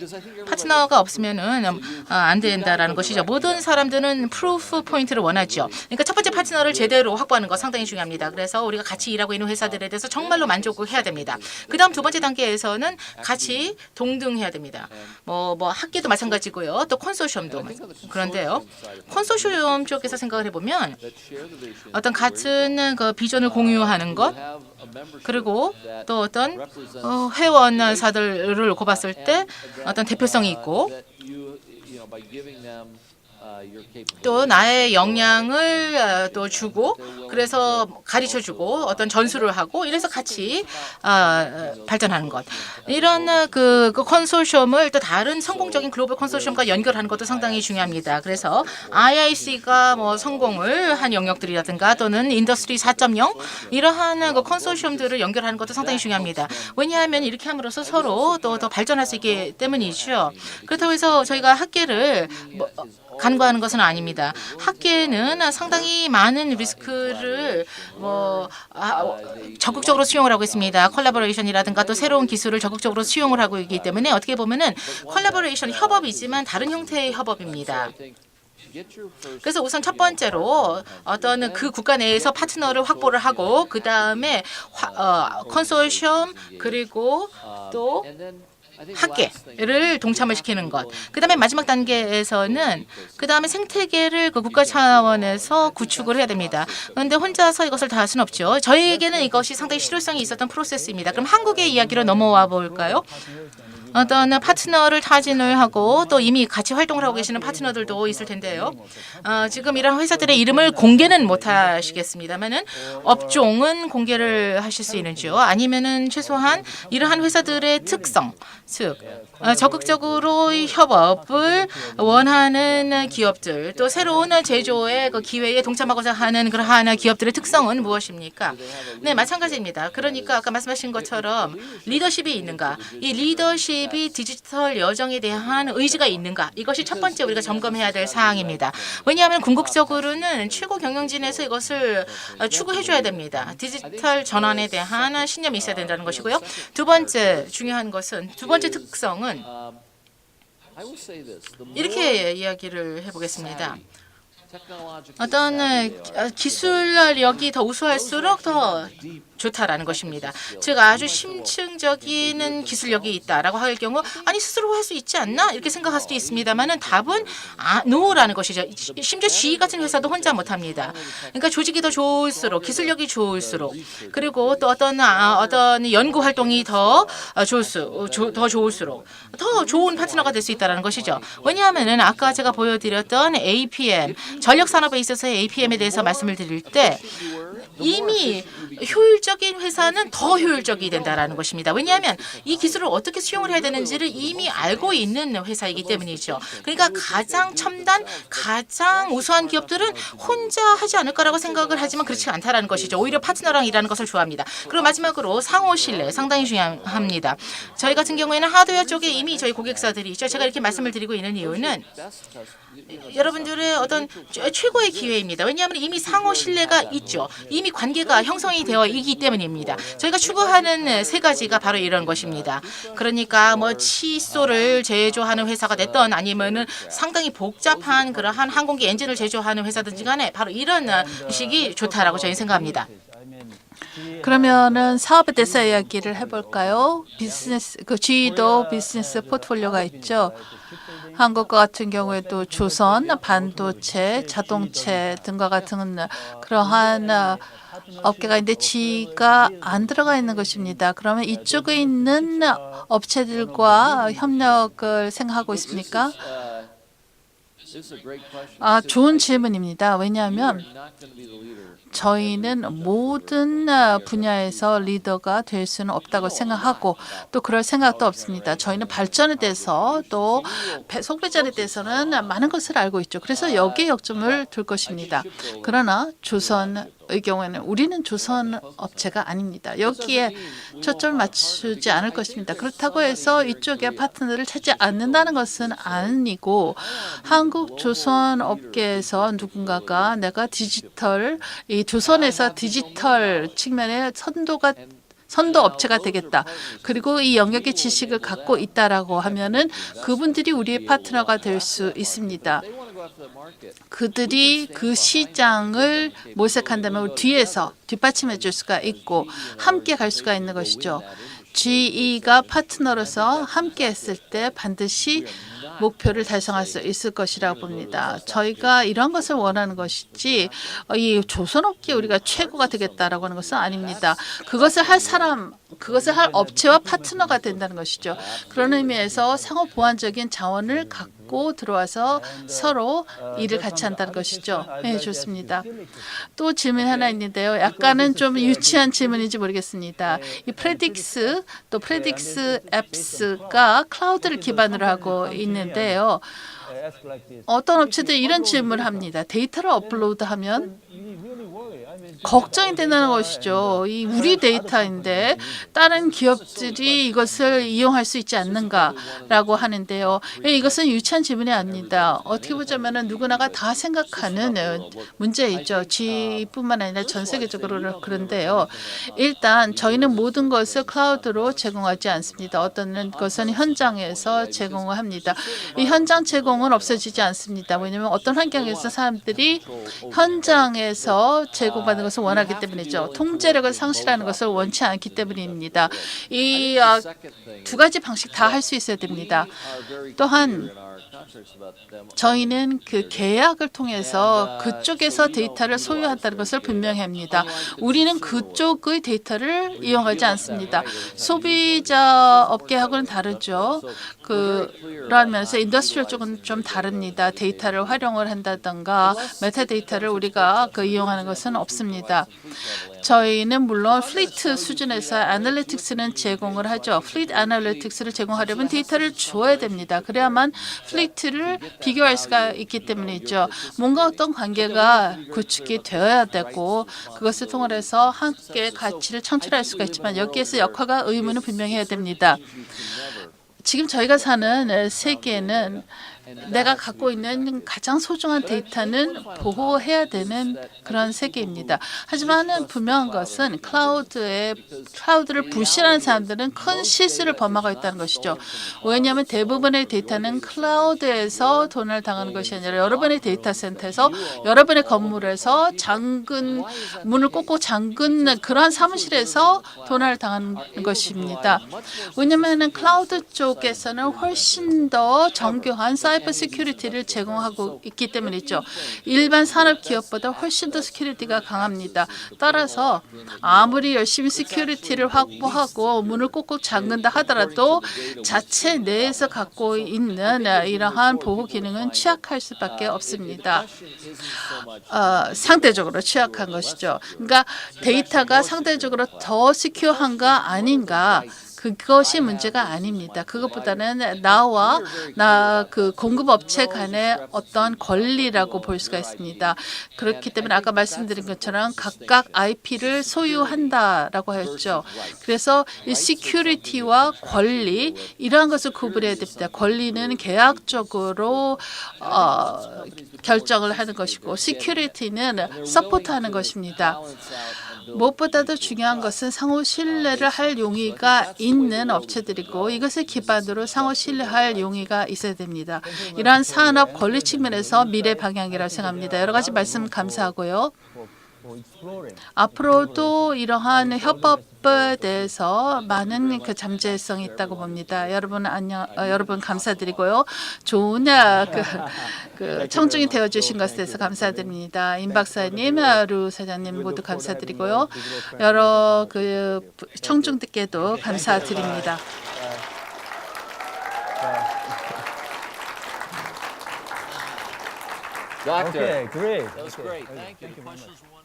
파트너가 없으면은 안 된다라는 것이죠. 모든 사람들은 프루프 포인트를 원하죠. 그러니까 첫 번째 파트너를 제대로 확보하는 것 상당히 중요합니다. 그래서 우리가 같이 일하고 있는 회사들에 대해서 정말로 만족을 해야 됩니다. 그다음 두 번째 단계에서는 같이 동등해야 됩니다. 학계도 마찬가지고요. 또 컨소시엄도 그런데요. 컨소시엄 쪽에서 생각을 해보면 어떤 같은 그 비전을 공유하는 것 그리고 또 어떤 회원사들을 꼽았을 때 어떤 대표성이 있고 또 나의 역량을 또 주고 그래서 가르쳐주고 어떤 전수를 하고 이래서 같이 발전하는 것. 이런 그 컨소시엄을 또 다른 성공적인 글로벌 컨소시엄과 연결하는 것도 상당히 중요합니다. 그래서 IIC가 성공을 한 영역들이라든가 또는 인더스트리 4.0 이러한 그 컨소시엄들을 연결하는 것도 상당히 중요합니다. 왜냐하면 이렇게 함으로써 서로 또 더 발전할 수 있기 때문이죠. 그렇다고 해서 저희가 학계를 간과하는 것은 아닙니다. 학계는 상당히 많은 리스크를 적극적으로 수용을 하고 있습니다. 콜라보레이션이라든가 또 새로운 기술을 적극적으로 수용을 하고 있기 때문에 어떻게 보면은 콜라보레이션 협업이지만 다른 형태의 협업입니다. 그래서 우선 첫 번째로 어떤 그 국가 내에서 파트너를 확보를 하고 그 다음에 컨소시엄 그리고 또 학계를 동참을 시키는 것. 그다음에 마지막 단계에서는 그다음에 생태계를 그 국가 차원에서 구축을 해야 됩니다. 그런데 혼자서 이것을 다 할 수는 없죠. 저희에게는 이것이 상당히 실효성이 있었던 프로세스입니다. 그럼 한국의 이야기로 넘어와 볼까요? 어떤 파트너를 타진을 하고 또 이미 같이 활동을 하고 계시는 파트너들도 있을 텐데요. 지금 이런 회사들의 이름을 공개는 못 하시겠습니다만은 업종은 공개를 하실 수 있는지요? 아니면은 최소한 이러한 회사들의 특성, 즉 적극적으로 협업을 원하는 기업들, 또 새로운 제조의 그 기회에 동참하고자 하는 그러한 기업들의 특성은 무엇입니까? 네, 마찬가지입니다. 그러니까 아까 말씀하신 것처럼 리더십이 있는가, 이 리더십이 디지털 여정에 대한 의지가 있는가, 이것이 첫 번째 우리가 점검해야 될 사항입니다. 왜냐하면 궁극적으로는 최고 경영진에서 이것을 추구해줘야 됩니다. 디지털 전환에 대한 신념이 있어야 된다는 것이고요. 두 번째 중요한 것은, 두 번째 특성은 I will say this. The more 이렇게 이야기를 해보겠습니다. technological 어떤 기술력이 더 우수할수록 더 좋다라는 것입니다. 즉 아주 심층적인 기술력이 있다라고 할 경우 아니 스스로 할 수 있지 않나 이렇게 생각할 수도 있습니다만은 답은 노라는 것이죠. 심지어 GE 같은 회사도 혼자 못합니다. 그러니까 조직이 더 좋을수록 기술력이 좋을수록 그리고 또 어떤 연구 활동이 더 좋을수록 더 좋은 파트너가 될 수 있다는 것이죠. 왜냐하면은 아까 제가 보여드렸던 APM 전력 산업에 있어서의 APM에 대해서 말씀을 드릴 때 이미 효율적인 회사는 더 효율적이 된다라는 것입니다. 왜냐하면 이 기술을 어떻게 수용을 해야 되는지를 이미 알고 있는 회사이기 때문이죠. 그러니까 가장 첨단, 가장 우수한 기업들은 혼자 하지 않을까라고 생각을 하지만 그렇지 않다라는 것이죠. 오히려 파트너랑 일하는 것을 좋아합니다. 그리고 마지막으로 상호 신뢰 상당히 중요합니다. 저희 같은 경우에는 하드웨어 쪽에 이미 저희 고객사들이 있죠. 제가 이렇게 말씀을 드리고 있는 이유는 여러분들의 어떤 최고의 기회입니다. 왜냐하면 이미 상호 신뢰가 있죠. 이미 관계가 형성이 되어 있기 때문입니다. 저희가 추구하는 세 가지가 바로 이런 것입니다. 그러니까 뭐 칫솔을 제조하는 회사가 됐던 아니면은 상당히 복잡한 그러한 항공기 엔진을 제조하는 회사든지 간에 바로 이런 식이 좋다라고 저희는 생각합니다. 그러면은 사업에 대해서 이야기를 해볼까요? 비즈니스, GE도 비즈니스 포트폴리오가 있죠. 한국과 같은 경우에도 조선, 반도체, 자동차 등과 같은 그러한 업계가 있는데 GE가 안 들어가 있는 것입니다. 그러면 이쪽에 있는 업체들과 협력을 생각하고 있습니까? 좋은 질문입니다. 왜냐하면 저희는 모든 분야에서 리더가 될 수는 없다고 생각하고 또 그럴 생각도 없습니다. 저희는 발전에 대해서 또 속배전에 대해서는 많은 것을 알고 있죠. 그래서 여기에 역점을 둘 것입니다. 그러나 조선의 경우에는 우리는 조선 업체가 아닙니다. 여기에 초점을 맞추지 않을 것입니다. 그렇다고 해서 이쪽에 파트너를 찾지 않는다는 것은 아니고 한국 조선 업계에서 누군가가 내가 디지털 이 조선에서 디지털 측면의 선도 업체가 되겠다. 그리고 이 영역의 지식을 갖고 있다라고 하면은 그분들이 우리의 파트너가 될 수 있습니다. 그들이 그 시장을 모색한다면 뒤에서 뒷받침해 줄 수가 있고 함께 갈 수가 있는 것이죠. GE가 파트너로서 함께 했을 때 반드시 목표를 달성할 수 있을 것이라고 봅니다. 저희가 이런 것을 원하는 것이지 이 조선업계 우리가 최고가 되겠다라고 하는 것은 아닙니다. 그것을 할 사람, 그것을 할 업체와 파트너가 된다는 것이죠. 그런 의미에서 상호 보완적인 자원을 갖고 들어와서 서로 일을 같이 한다는 것이죠. 네, 좋습니다. 또 질문 하나 있는데요. 약간은 좀 유치한 질문인지 모르겠습니다. 이 프레딕스 또 프레딕스 앱스가 클라우드를 기반으로 하고 있는데요. 어떤 업체들이 이런 질문을 합니다. 데이터를 업로드하면 걱정이 된다는 것이죠. 이 우리 데이터인데 다른 기업들이 이것을 이용할 수 있지 않는가라고 하는데요. 이것은 유치한 질문이 아닙니다. 어떻게 보자면 누구나가 다 생각하는 문제이죠. GE뿐만 아니라 전 세계적으로 그런데요. 일단 저희는 모든 것을 클라우드로 제공하지 않습니다. 어떤 것은 현장에서 제공을 합니다. 이 현장 제공은 없어지지 않습니다. 왜냐하면 어떤 환경에서 사람들이 현장에서 제공받는 것을 원하기 때문이죠. 통제력을 상실하는 것을 원치 않기 때문입니다. 이 두 가지 방식 다 할 수 있어야 됩니다. 또한 contracts about them. 저희는 그 계약을 통해서 그쪽에서 데이터를 소유한다는 것을 분명히 합니다. 우리는 그쪽의 데이터를 이용하지 않습니다. 소비자 업계하고는 다르죠. 그러한 면에서 인더스트리얼 쪽은 좀 다릅니다. 데이터를 활용을 한다든가 메타데이터를 우리가 이용하는 것은 없습니다. 저희는 물론 플리트 수준에서 애널리틱스는 제공을 하죠. 플리트 애널리틱스를 제공하려면 데이터를 줘야 됩니다. 그래야만 플리트를 비교할 수가 있기 때문이죠. 뭔가 어떤 관계가 구축이 되어야 되고 그것을 통해서 함께 가치를 창출할 수가 있지만 여기에서 역할과 의무는 분명히 해야 됩니다. 지금 저희가 사는 세계는 내가 갖고 있는 가장 소중한 데이터는 보호해야 되는 그런 세계입니다. 하지만 분명한 것은 클라우드를 부실하는 사람들은 큰 실수를 범하고 있다는 것이죠. 왜냐하면 대부분의 데이터는 클라우드에서 도난을 당하는 것이 아니라 여러분의 데이터 센터에서 여러분의 건물에서 문을 꽂고 잠근 그러한 사무실에서 도난을 당하는 것입니다. 왜냐하면 클라우드 쪽에서는 훨씬 더 정교한 사이버 시큐리티를 제공하고 있기 때문이죠. 일반 산업 기업보다 훨씬 더 시큐리티가 강합니다. 따라서 아무리 열심히 시큐리티를 확보하고 문을 꾹꾹 잠근다 하더라도 자체 내에서 갖고 있는 이러한 보호 기능은 취약할 수밖에 없습니다. 상대적으로 취약한 것이죠. 그러니까 데이터가 상대적으로 더 시큐어한가 아닌가 그것이 문제가 아닙니다. 그것보다는 나와 그 공급업체 간의 어떤 권리라고 볼 수가 있습니다. 그렇기 때문에 아까 말씀드린 것처럼 각각 IP를 소유한다라고 했죠. 그래서 이 시큐리티와 권리 이러한 것을 구분해야 됩니다. 권리는 계약적으로 결정을 하는 것이고 시큐리티는 서포트하는 것입니다. 무엇보다도 중요한 것은 상호 신뢰를 할 용의가 있는 업체들이고 이것을 기반으로 상호 신뢰할 용의가 있어야 됩니다. 이러한 산업 권리 측면에서 미래 방향이라고 생각합니다. 여러 가지 말씀 감사하고요. 앞으로도 이러한 협업에 대해서 많은 잠재성이 있다고 봅니다. 여러분 여러분 감사드리고요. 좋은 청중이 되어주신 것에 대해서 감사드립니다. 임 박사님, 루 사장님 모두 감사드리고요. 여러 청중들께도 감사드립니다. Doctor, Okay, great. that was great. Thank you. The questions were